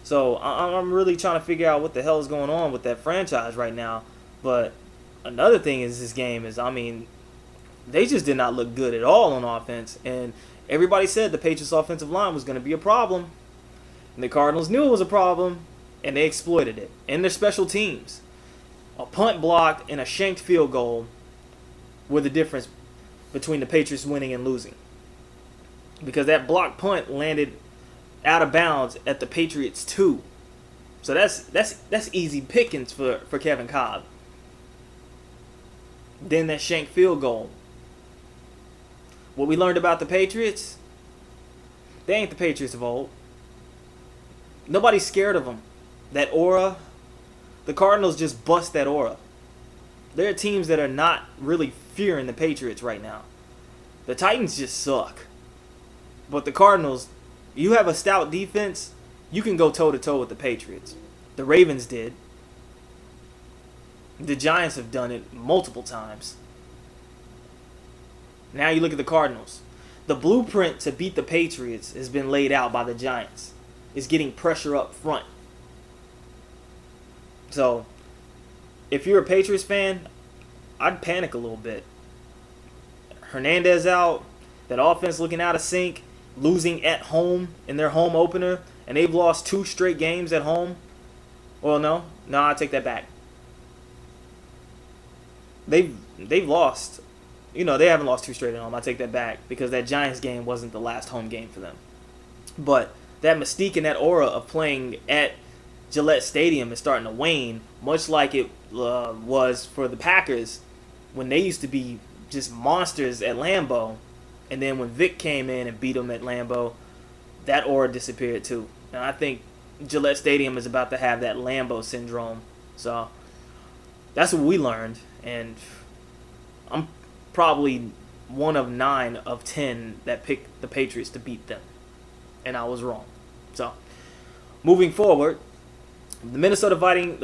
So I'm really trying to figure out what the hell is going on with that franchise right now. But another thing is this game is, I mean, they just did not look good at all on offense. And everybody said the Patriots' offensive line was going to be a problem. And the Cardinals knew it was a problem, and they exploited it. And their special teams. A punt blocked and a shanked field goal were the difference between the Patriots winning and losing. Because that blocked punt landed out of bounds at the Patriots 2. So that's easy pickings for Kevin Cobb. Then that shanked field goal. What we learned about the Patriots, they ain't the Patriots of old. Nobody's scared of them. That aura, the Cardinals just bust that aura. There are teams that are not really fearing the Patriots right now. The Titans just suck. But the Cardinals, you have a stout defense, you can go toe-to-toe with the Patriots. The Ravens did. The Giants have done it multiple times. Now you look at the Cardinals. The blueprint to beat the Patriots has been laid out by the Giants. It's getting pressure up front. So, if you're a Patriots fan, I'd panic a little bit. Hernandez out, that offense looking out of sync, losing at home in their home opener, and they've lost 2 straight games at home. Well, no, I take that back. they've lost. They haven't lost 2 straight at home. I take that back because that Giants game wasn't the last home game for them. But that mystique and that aura of playing at Gillette Stadium is starting to wane, much like it was for the Packers when they used to be just monsters at Lambeau. And then when Vic came in and beat them at Lambeau, that aura disappeared too. And I think Gillette Stadium is about to have that Lambeau syndrome. So that's what we learned. And I'm probably one of 9 of 10 that picked the Patriots to beat them. And I was wrong. So moving forward, the Minnesota Vikings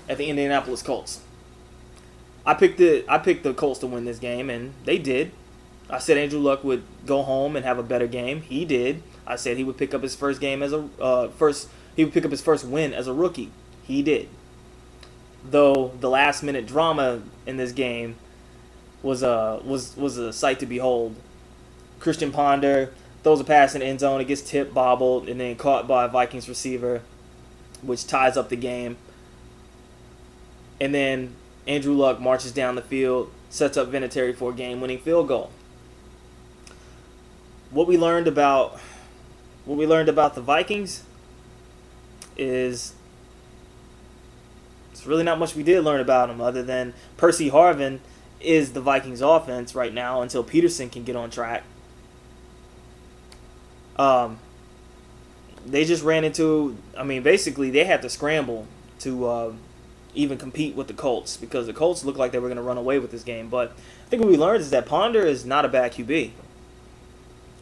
at the Indianapolis Colts. I picked the Colts to win this game, and they did. I said Andrew Luck would go home and have a better game. He did. I said he would pick up his first game as he would pick up his first win as a rookie. He did. Though the last minute drama in this game was a sight to behold. Christian Ponder throws a pass in the end zone. It gets tipped, bobbled, and then caught by a Vikings receiver, which ties up the game. And then Andrew Luck marches down the field, sets up Vinatieri for a game-winning field goal. What we learned about the Vikings is it's really not much we did learn about them other than Percy Harvin is the Vikings offense right now until Peterson can get on track. They just ran into, basically they had to scramble to even compete with the Colts because the Colts looked like they were going to run away with this game. But I think what we learned is that Ponder is not a bad QB.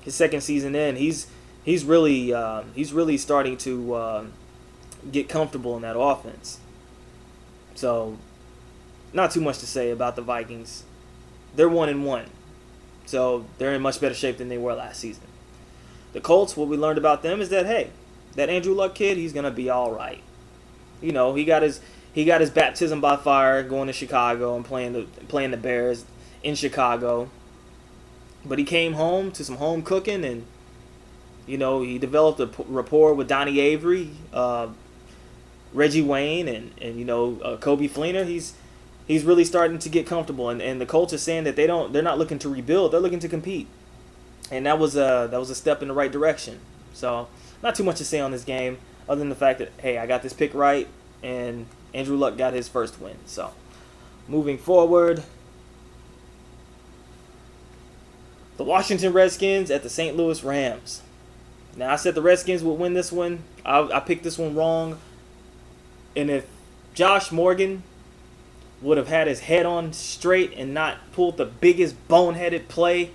His second season in, he's really starting to get comfortable in that offense. So, not too much to say about the Vikings. They're 1-1, so they're in much better shape than they were last season. The Colts, what we learned about them is that that Andrew Luck kid, he's gonna be all right. He got his baptism by fire going to Chicago and playing the Bears in Chicago. But he came home to some home cooking, and he developed a rapport with Donnie Avery, Reggie Wayne, and Kobe Fleener. He's really starting to get comfortable, and the Colts are saying that they're not looking to rebuild, they're looking to compete, and that was a step in the right direction. So not too much to say on this game, other than the fact that I got this pick right, and Andrew Luck got his first win. So moving forward. The Washington Redskins at the St. Louis Rams. Now, I said the Redskins would win this one. I picked this one wrong. And if Josh Morgan would have had his head on straight and not pulled the biggest boneheaded play,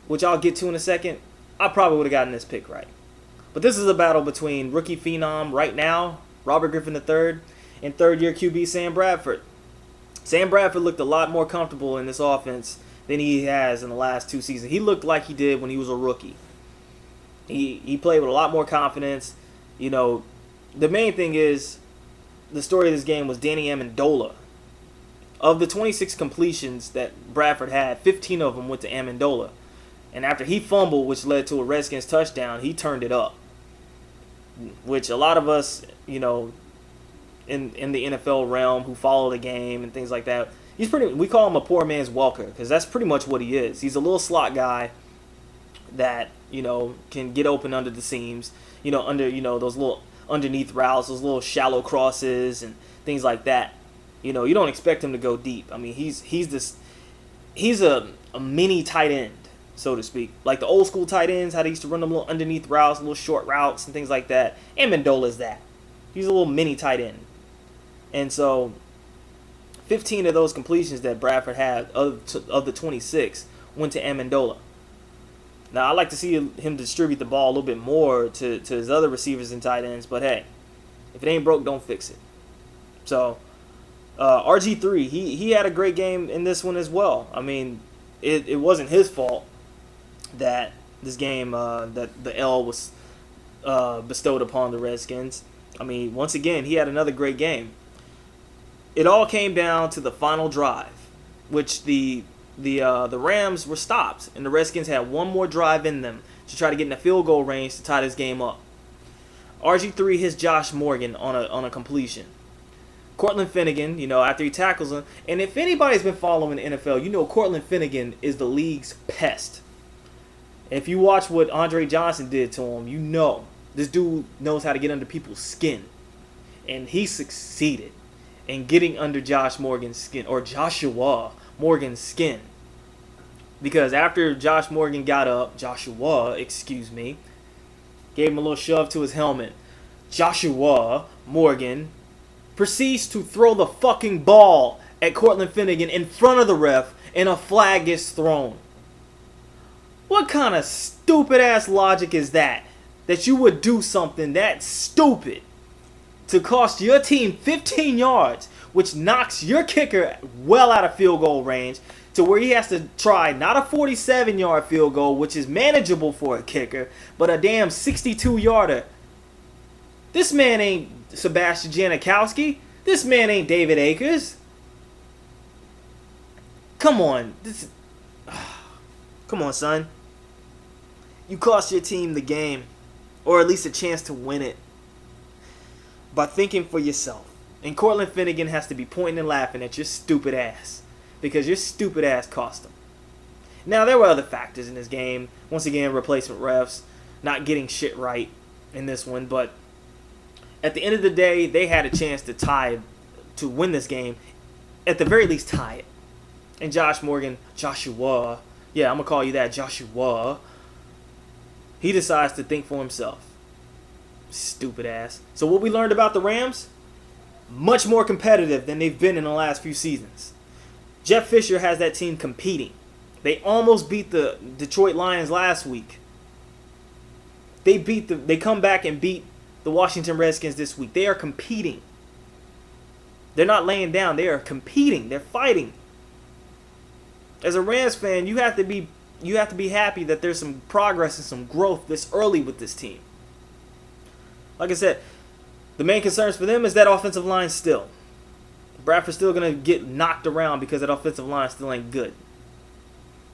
which I'll get to in a second, I probably would have gotten this pick right. But this is a battle between rookie phenom right now, Robert Griffin III, and third-year QB Sam Bradford. Sam Bradford looked a lot more comfortable in this offense than he has in the last 2 seasons. He looked like he did when he was a rookie. He played with a lot more confidence. The main thing is the story of this game was Danny Amendola. Of the 26 completions that Bradford had, 15 of them went to Amendola. And after he fumbled, which led to a Redskins touchdown, he turned it up. Which a lot of us, in the NFL realm who follow the game and things like that, we call him a poor man's Walker because that's pretty much what he is. He's a little slot guy that, can get open under the seams, under, those little underneath routes, those little shallow crosses and things like that. You don't expect him to go deep. He's a mini tight end, so to speak. Like the old school tight ends, how they used to run them little underneath routes, little short routes and things like that. Amendola is that. He's a little mini tight end. And so 15 of those completions that Bradford had of the 26 went to Amendola. Now, I like to see him distribute the ball a little bit more to his other receivers and tight ends, but hey, if it ain't broke, don't fix it. So, RG3, he had a great game in this one as well. It wasn't his fault that this game, that the L was bestowed upon the Redskins. Once again, he had another great game. It all came down to the final drive, which the Rams were stopped, and the Redskins had one more drive in them to try to get in the field goal range to tie this game up. RG3 hits Josh Morgan on a completion. Cortland Finnegan, after he tackles him, and if anybody's been following the NFL, Cortland Finnegan is the league's pest. If you watch what Andre Johnson did to him, this dude knows how to get under people's skin. And he succeeded in getting under Joshua Morgan's skin. Because after Joshua, gave him a little shove to his helmet, Joshua Morgan proceeds to throw the fucking ball at Cortland Finnegan in front of the ref, and a flag gets thrown. What kind of stupid ass logic is that? That you would do something that stupid to cost your team 15 yards, which knocks your kicker well out of field goal range, to where he has to try not a 47-yard field goal, which is manageable for a kicker, but a damn 62-yarder. This man ain't Sebastian Janikowski. This man ain't David Akers. Come on. Come on, son. You cost your team the game, or at least a chance to win it, by thinking for yourself. And Cortland Finnegan has to be pointing and laughing at your stupid ass, because your stupid ass cost him. Now, there were other factors in this game. Once again, replacement refs not getting shit right in this one, but at the end of the day, they had a chance to win this game, at the very least tie it. And Joshua, I'm going to call you that, Joshua, he decides to think for himself. Stupid ass. So what we learned about the Rams? Much more competitive than they've been in the last few seasons. Jeff Fisher has that team competing. They almost beat the Detroit Lions last week. They come back and beat the Washington Redskins this week. They are competing. They're not laying down. They are competing. They're fighting. As a Rams fan, you have to be happy that there's some progress and some growth this early with this team. Like I said, the main concerns for them is that offensive line still. Bradford's still going to get knocked around because that offensive line still ain't good.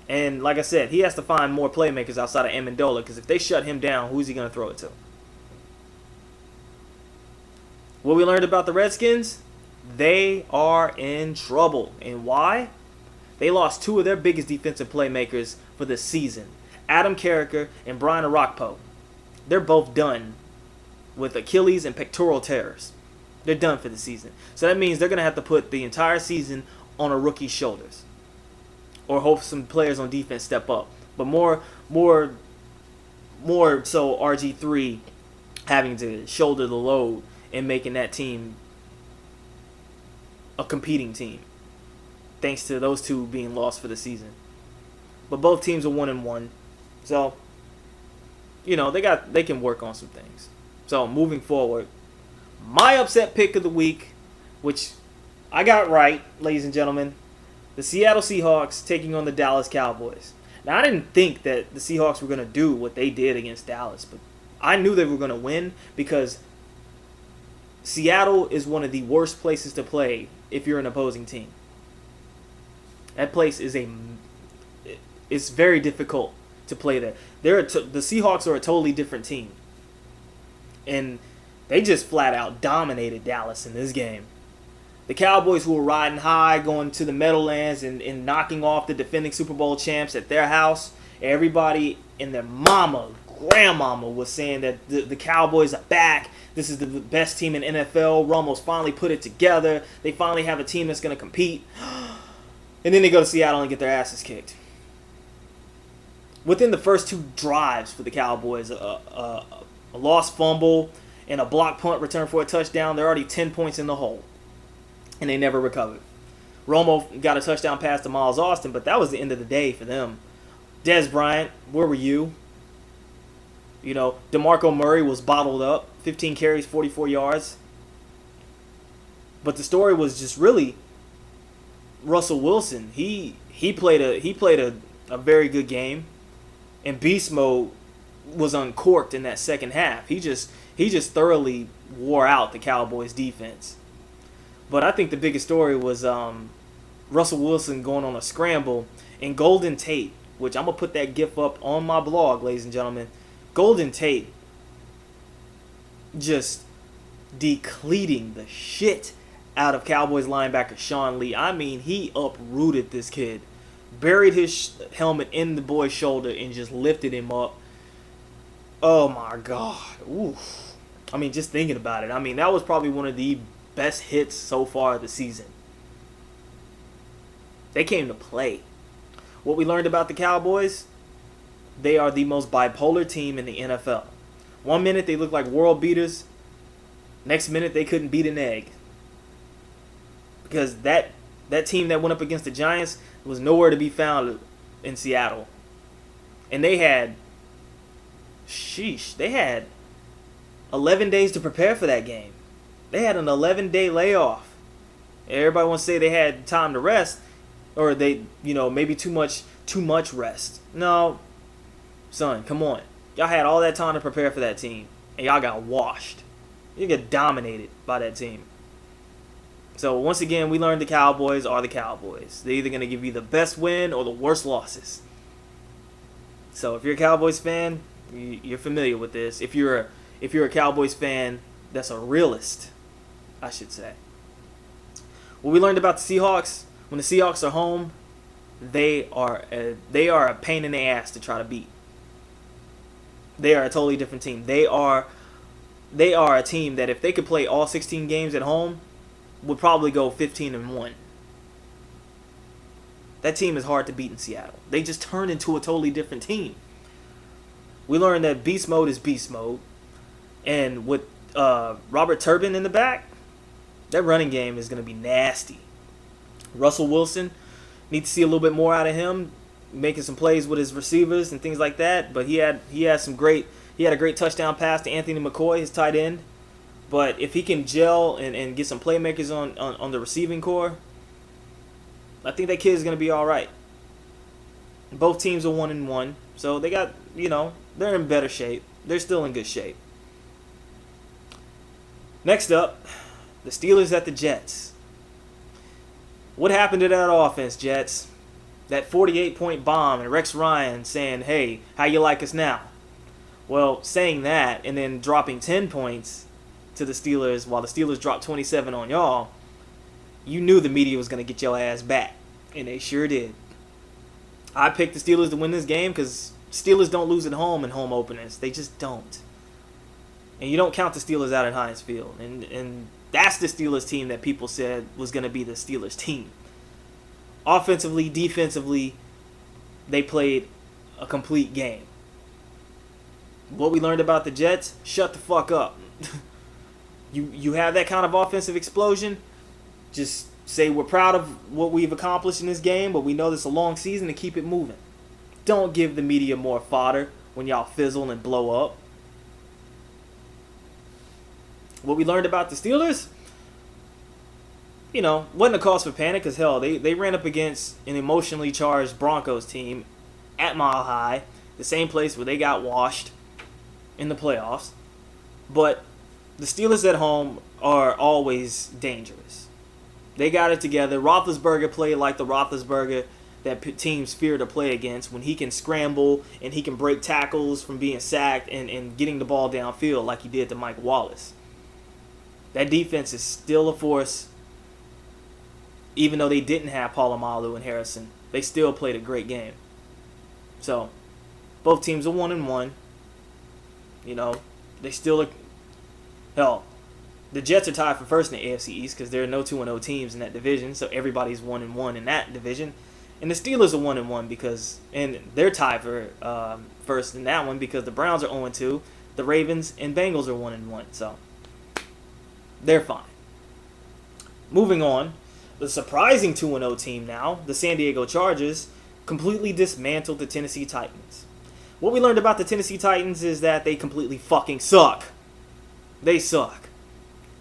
And like I said, he has to find more playmakers outside of Amendola, because if they shut him down, who's he going to throw it to? What we learned about the Redskins? They are in trouble. And why? They lost two of their biggest defensive playmakers for the season. Adam Carricker and Brian Arakpo. They're both done with Achilles and pectoral tears. They're done for the season. So that means they're going to have to put the entire season on a rookie's shoulders. Or hope some players on defense step up. But more so RG3 having to shoulder the load and making that team a competing team, thanks to those two being lost for the season. But both teams are 1-1, so they can work on some things. So moving forward, my upset pick of the week, which I got right, ladies and gentlemen, the Seattle Seahawks taking on the Dallas Cowboys. Now, I didn't think that the Seahawks were going to do what they did against Dallas, but I knew they were going to win, because Seattle is one of the worst places to play if you're an opposing team. That place it's very difficult to play there. The Seahawks are a totally different team. And they just flat out dominated Dallas in this game. The Cowboys, who were riding high, going to the Meadowlands and knocking off the defending Super Bowl champs at their house, everybody and their grandmama was saying that the Cowboys are back. This is the best team in NFL. Romo's finally put it together. They finally have a team that's going to compete. And then they go to Seattle and get their asses kicked. Within the first two drives for the Cowboys, a lost fumble and a block punt return for a touchdown, they're already 10 points in the hole. And they never recovered. Romo got a touchdown pass to Miles Austin, but that was the end of the day for them. Dez Bryant, where were you? DeMarco Murray was bottled up. 15 carries, 44 yards. But the story was just really Russell Wilson. He played a very good game, and beast mode was uncorked in that second half. He just thoroughly wore out the Cowboys defense. But I think the biggest story was Russell Wilson going on a scramble, and Golden Tate, which I'm going to put that gif up on my blog, ladies and gentlemen. Golden Tate just decleating the shit out of Cowboys linebacker Sean Lee. I mean, he uprooted this kid, buried his helmet in the boy's shoulder, and just lifted him up. Oh my God. Oof. I mean, just thinking about it. I mean, that was probably one of the best hits so far of the season. They came to play. What we learned about the Cowboys, they are the most bipolar team in the NFL. One minute they look like world beaters. Next minute they couldn't beat an egg. Because that team that went up against the Giants was nowhere to be found in Seattle. And they had 11 days to prepare for that game. They had an 11-day layoff. Everybody wants to say they had time to rest, or they, maybe too much rest. No, son, come on. Y'all had all that time to prepare for that team, and y'all got washed. You get dominated by that team. So once again, we learned the Cowboys are the Cowboys. They're either going to give you the best win or the worst losses. So if you're a Cowboys fan, you're familiar with this. If you're a Cowboys fan that's a realist, I should say. What we learned about the Seahawks, when the Seahawks are home, they are a pain in the ass to try to beat. They are a totally different team. They are a team that if they could play all 16 games at home, would probably go 15-1. That team is hard to beat in Seattle. They just turned into a totally different team. We learned that beast mode is beast mode. And with Robert Turbin in the back, that running game is going to be nasty. Russell Wilson, need to see a little bit more out of him, making some plays with his receivers and things like that. But he had a great touchdown pass to Anthony McCoy, his tight end. But if he can gel and get some playmakers on the receiving core, I think that kid is going to be all right. Both teams are 1-1, so they got, they're in better shape. They're still in good shape. Next up, the Steelers at the Jets. What happened to that offense, Jets? That 48-point bomb and Rex Ryan saying, hey, how you like us now? Well, saying that and then dropping 10 points to the Steelers while the Steelers dropped 27 on y'all, you knew the media was going to get your ass back, and they sure did. I picked the Steelers to win this game because Steelers don't lose at home in home openers. They just don't. And you don't count the Steelers out at Heinz Field. And that's the Steelers team that people said was going to be the Steelers team. Offensively, defensively, they played a complete game. What we learned about the Jets, shut the fuck up. You have that kind of offensive explosion, just say we're proud of what we've accomplished in this game, but we know this is a long season to keep it moving. Don't give the media more fodder when y'all fizzle and blow up. What we learned about the Steelers, wasn't a cause for panic because, hell, they ran up against an emotionally charged Broncos team at Mile High, the same place where they got washed in the playoffs. But the Steelers at home are always dangerous. They got it together. Roethlisberger played like the Roethlisberger that teams fear to play against when he can scramble and he can break tackles from being sacked and getting the ball downfield like he did to Mike Wallace. That defense is still a force. Even though they didn't have Polamalu and Harrison, they still played a great game. So, both teams are 1-1. They still are. Hell, the Jets are tied for first in the AFC East because there are no 2-0 teams in that division, so everybody's 1-1 in that division. And the Steelers are 1-1 and they're tied for first in that one because the Browns are 0-2, the Ravens and Bengals are 1-1, so they're fine. Moving on, the surprising 2-0 team now, the San Diego Chargers, completely dismantled the Tennessee Titans. What we learned about the Tennessee Titans is that they completely fucking suck. They suck.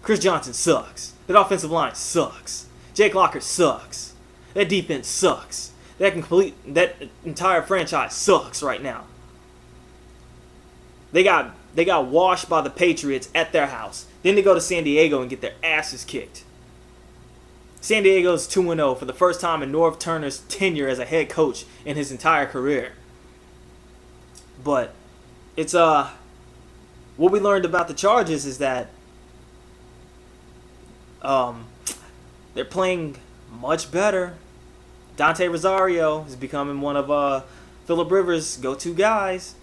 Chris Johnson sucks. That offensive line sucks. Jake Locker sucks. That defense sucks. That entire franchise sucks right now. They got washed by the Patriots at their house. Then they go to San Diego and get their asses kicked. San Diego's 2-0 for the first time in Norv Turner's tenure as a head coach in his entire career. But it's what we learned about the Chargers is that They're playing much better. Dante Rosario is becoming one of Phillip Rivers' go-to guys.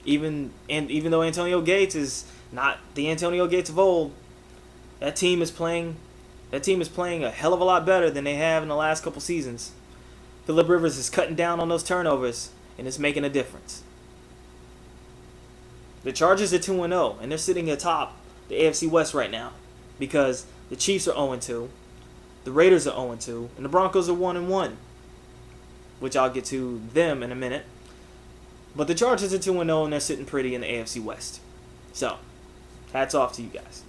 Even though Antonio Gates is not the Antonio Gates of old, that team is playing a hell of a lot better than they have in the last couple seasons. Phillip Rivers is cutting down on those turnovers, and it's making a difference. The Chargers are 2-0, and they're sitting atop the AFC West right now because the Chiefs are 0-2, the Raiders are 0-2, and the Broncos are 1-1, which I'll get to them in a minute. But the Chargers are 2-0, and they're sitting pretty in the AFC West. So, hats off to you guys.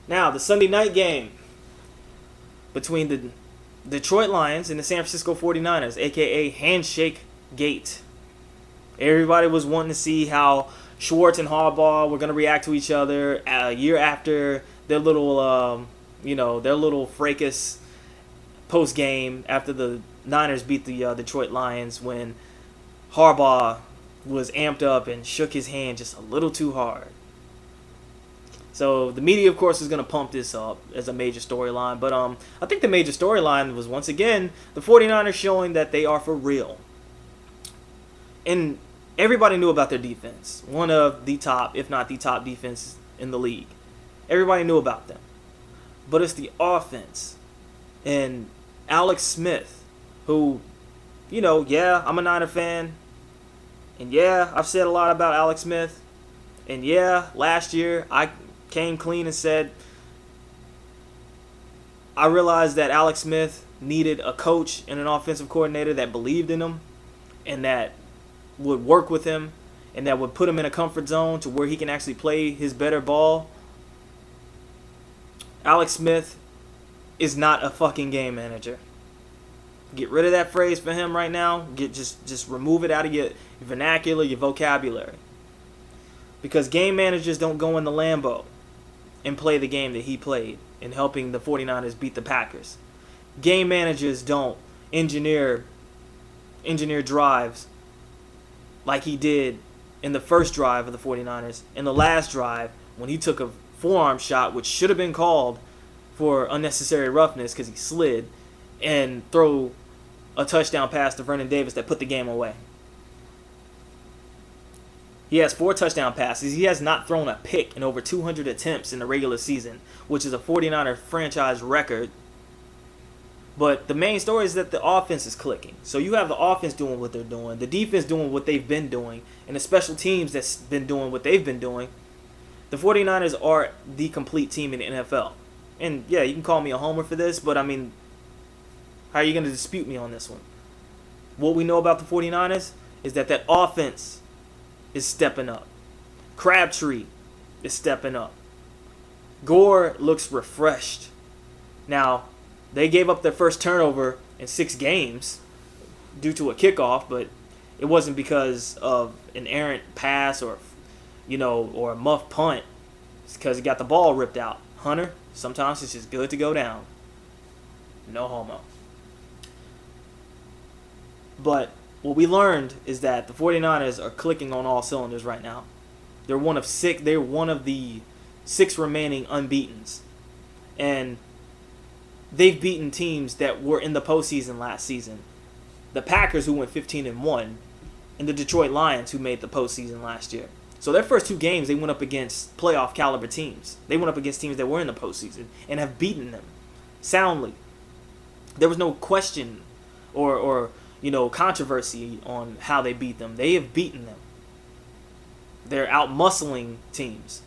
Now, the Sunday night game between the Detroit Lions and the San Francisco 49ers, a.k.a. Handshake Gate. Everybody was wanting to see how Schwartz and Harbaugh were going to react to each other a year after their little, their little fracas post-game after the Niners beat the Detroit Lions when Harbaugh was amped up and shook his hand just a little too hard. So the media, of course, is going to pump this up as a major storyline. But I think the major storyline was, once again, the 49ers showing that they are for real. And everybody knew about their defense. One of the top, if not the top defense in the league. Everybody knew about them. But it's the offense. And Alex Smith, who, I'm a Niner fan. And yeah, I've said a lot about Alex Smith. And yeah, last year I came clean and said I realized that Alex Smith needed a coach and an offensive coordinator that believed in him and that would work with him and that would put him in a comfort zone to where he can actually play his better ball. Alex Smith is not a fucking game manager. Get rid of that phrase for him right now. Just remove it out of your vernacular, your vocabulary. Because game managers don't go in the Lambeau and play the game that he played in helping the 49ers beat the Packers. Game managers don't engineer drives like he did in the first drive of the 49ers. In the last drive, when he took a forearm shot, which should have been called for unnecessary roughness because he slid, and throw a touchdown pass to Vernon Davis that put the game away. He has 4 touchdown passes. He has not thrown a pick in over 200 attempts in the regular season, which is a 49er franchise record. But the main story is that the offense is clicking. So you have the offense doing what they're doing, the defense doing what they've been doing, and the special teams that's been doing what they've been doing. The 49ers are the complete team in the NFL. And yeah, you can call me a homer for this, but I mean, how are you going to dispute me on this one? What we know about the 49ers is that offense is stepping up. Crabtree is stepping up. Gore looks refreshed. Now, they gave up their first turnover in 6 games due to a kickoff, but it wasn't because of an errant pass or a muff punt. It's because he got the ball ripped out. Hunter, sometimes it's just good to go down. No homo. But what we learned is that the 49ers are clicking on all cylinders right now. They're one of the 6 remaining unbeatens. And they've beaten teams that were in the postseason last season. The Packers, who went 15-1, and the Detroit Lions, who made the postseason last year. So their first 2 games, they went up against playoff caliber teams. They went up against teams that were in the postseason and have beaten them soundly. There was no question or controversy on how they beat them. They have beaten them. They're out-muscling teams.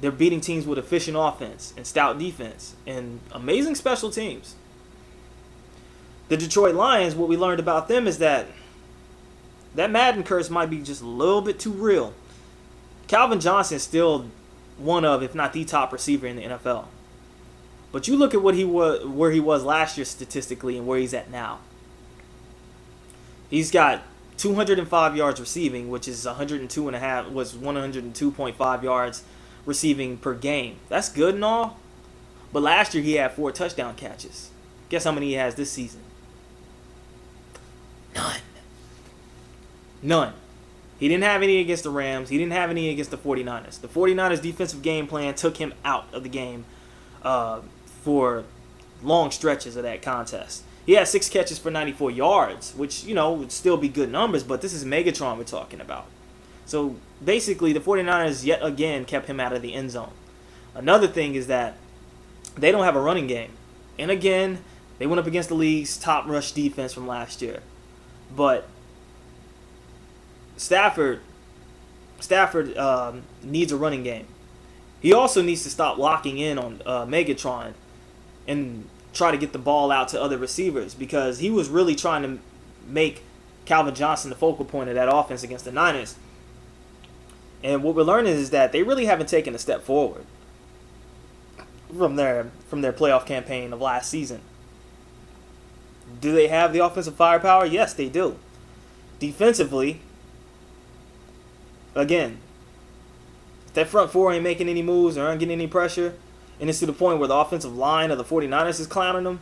They're beating teams with efficient offense and stout defense and amazing special teams. The Detroit Lions, what we learned about them is that Madden curse might be just a little bit too real. Calvin Johnson is still one of, if not the top receiver in the NFL. But you look at where he was last year statistically and where he's at now. He's got 205 yards receiving, which is 102.5 yards receiving per game. That's good and all. But last year he had 4 touchdown catches. Guess how many he has this season? None. He didn't have any against the Rams. He didn't have any against the 49ers. The 49ers defensive game plan took him out of the game for long stretches of that contest. He had 6 catches for 94 yards, which, would still be good numbers, but this is Megatron we're talking about. So basically, the 49ers yet again kept him out of the end zone. Another thing is that they don't have a running game. And again, they went up against the league's top rush defense from last year. But Stafford needs a running game. He also needs to stop locking in on Megatron and try to get the ball out to other receivers, because he was really trying to make Calvin Johnson the focal point of that offense against the Niners. And what we're learning is that they really haven't taken a step forward from their playoff campaign of last season. Do they have the offensive firepower? Yes, they do. Defensively, again, if that front four ain't making any moves or aren't getting any pressure, and it's to the point where the offensive line of the 49ers is clowning them,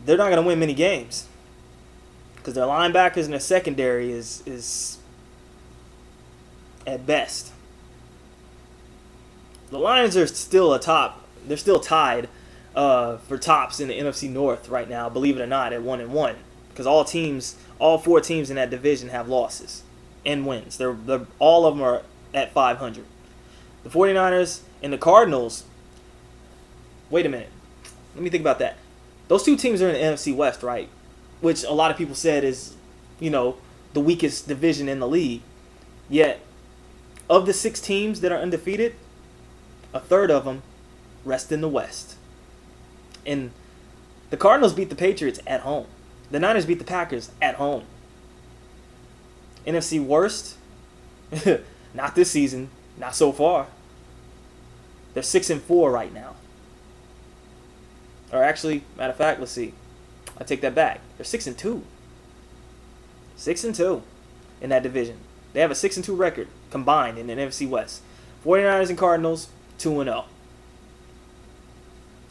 they're not going to win many games. Because their linebackers and their secondary is at best. The Lions are still atop. They're still tied for tops in the NFC North right now, believe it or not, at 1-1. Because all 4 teams in that division have losses and wins. They're all of them are at 500. The 49ers and the Cardinals. Wait a minute. Let me think about that. Those 2 teams are in the NFC West, right? Which a lot of people said is, the weakest division in the league. Yet, of the 6 teams that are undefeated, a third of them rest in the West. And the Cardinals beat the Patriots at home. The Niners beat the Packers at home. NFC worst? Not this season. Not so far. They're 6-4 right now. Or actually, matter of fact, let's see. I take that back. They're 6-2. 6-2 in that division. They have a 6-2 record combined in the NFC West. 49ers and Cardinals, 2-0.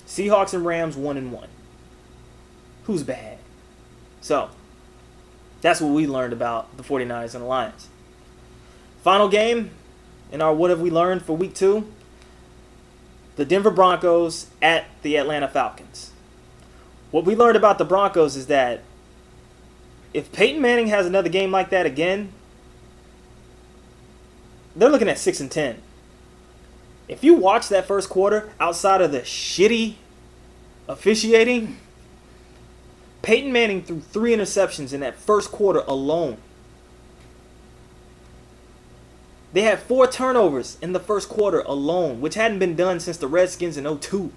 Seahawks and Rams, 1-1. Who's bad? So, that's what we learned about the 49ers and the Lions. Final game in our What Have We Learned for Week 2. The Denver Broncos at the Atlanta Falcons. What we learned about the Broncos is that if Peyton Manning has another game like that again, they're looking at 6-10. If you watch that first quarter, outside of the shitty officiating, Peyton Manning threw 3 interceptions in that first quarter alone. They had 4 turnovers in the first quarter alone, which hadn't been done since the Redskins in 2002.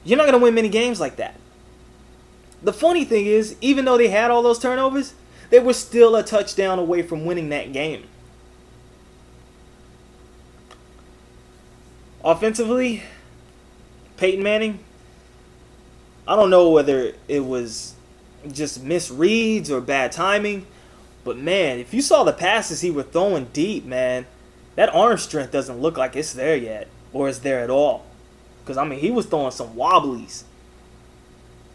You're not going to win many games like that. The funny thing is, even though they had all those turnovers, they were still a touchdown away from winning that game. Offensively, Peyton Manning, I don't know whether it was just misreads or bad timing, but man, if you saw the passes he was throwing deep, man, that arm strength doesn't look like it's there yet, or is there at all. Because, he was throwing some wobblies,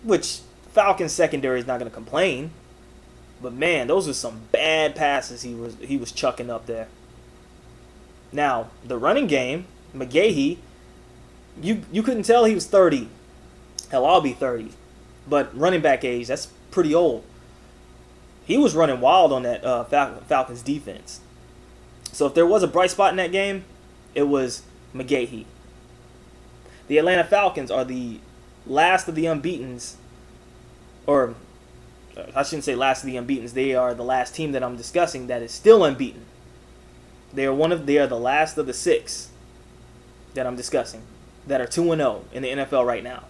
which Falcons secondary is not going to complain. But man, those are some bad passes he was chucking up there. Now, the running game, McGahee, you couldn't tell he was 30. Hell, I'll be 30. But running back age, that's pretty old. He was running wild on that Falcons defense. So if there was a bright spot in that game, it was McGahee. The Atlanta Falcons are the last of the unbeatens, or I shouldn't say last of the unbeatens. They are the last team that I'm discussing that is still unbeaten. They are the last of the 6 that I'm discussing that are 2-0 in the NFL right now.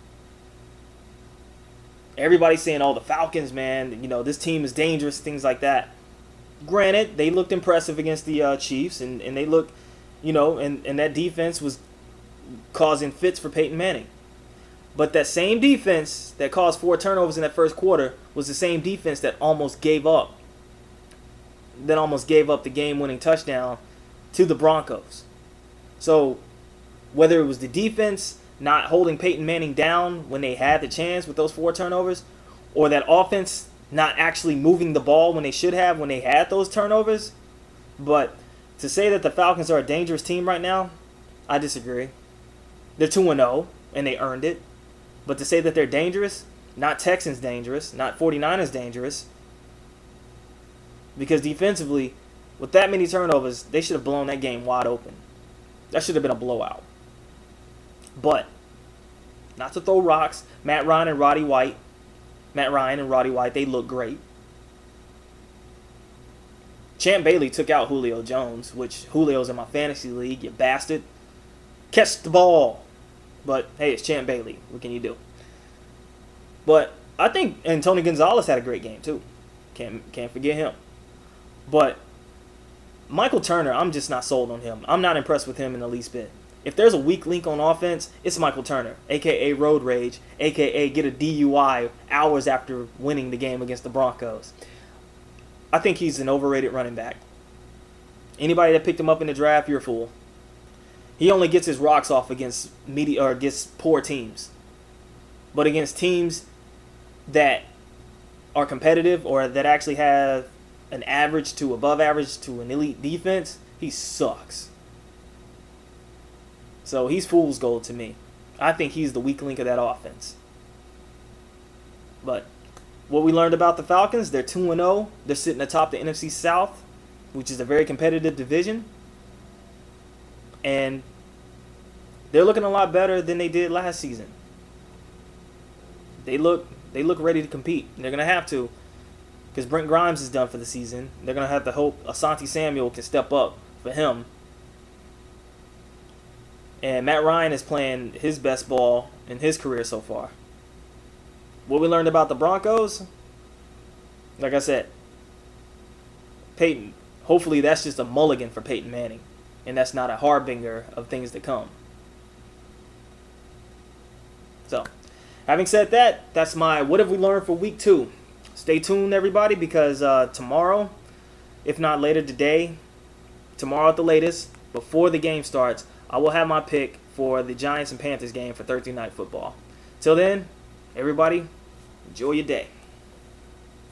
Everybody's saying, "Oh, the Falcons, man, this team is dangerous," things like that. Granted, they looked impressive against the Chiefs, and they looked, and that defense was causing fits for Peyton Manning. But that same defense that caused 4 turnovers in that first quarter was the same defense that almost gave up the game-winning touchdown to the Broncos. So whether it was the defense not holding Peyton Manning down when they had the chance with those 4 turnovers, or that offense not actually moving the ball when they should have when they had those turnovers, but to say that the Falcons are a dangerous team right now, I disagree. They're 2-0, and they earned it. But to say that they're dangerous, not Texans dangerous, not 49ers dangerous, because defensively, with that many turnovers, they should have blown that game wide open. That should have been a blowout. But, not to throw rocks, Matt Ryan and Roddy White, they look great. Champ Bailey took out Julio Jones, which Julio's in my fantasy league, you bastard. Catch the ball. But, hey, it's Champ Bailey. What can you do? But I think, and Tony Gonzalez had a great game, too. Can't forget him. But Michael Turner, I'm just not sold on him. I'm not impressed with him in the least bit. If there's a weak link on offense, it's Michael Turner, a.k.a. Road Rage, a.k.a. get a DUI hours after winning the game against the Broncos. I think he's an overrated running back. Anybody that picked him up in the draft, you're a fool. He only gets his rocks off against against poor teams. But against teams that are competitive or that actually have an average to above average to an elite defense, he sucks. So he's fool's gold to me. I think he's the weak link of that offense. But what we learned about the Falcons, they're 2-0. They're sitting atop the NFC South, which is a very competitive division. And they're looking a lot better than they did last season. They look ready to compete. They're going to have to, because Brent Grimes is done for the season. They're going to have to hope Asante Samuel can step up for him. And Matt Ryan is playing his best ball in his career so far. What we learned about the Broncos, like I said, Peyton, hopefully that's just a mulligan for Peyton Manning. And that's not a harbinger of things to come. So, having said that, that's my what have we learned for week 2. Stay tuned, everybody, because tomorrow, if not later today, tomorrow at the latest, before the game starts, I will have my pick for the Giants and Panthers game for Thursday Night Football. Till then, everybody, enjoy your day.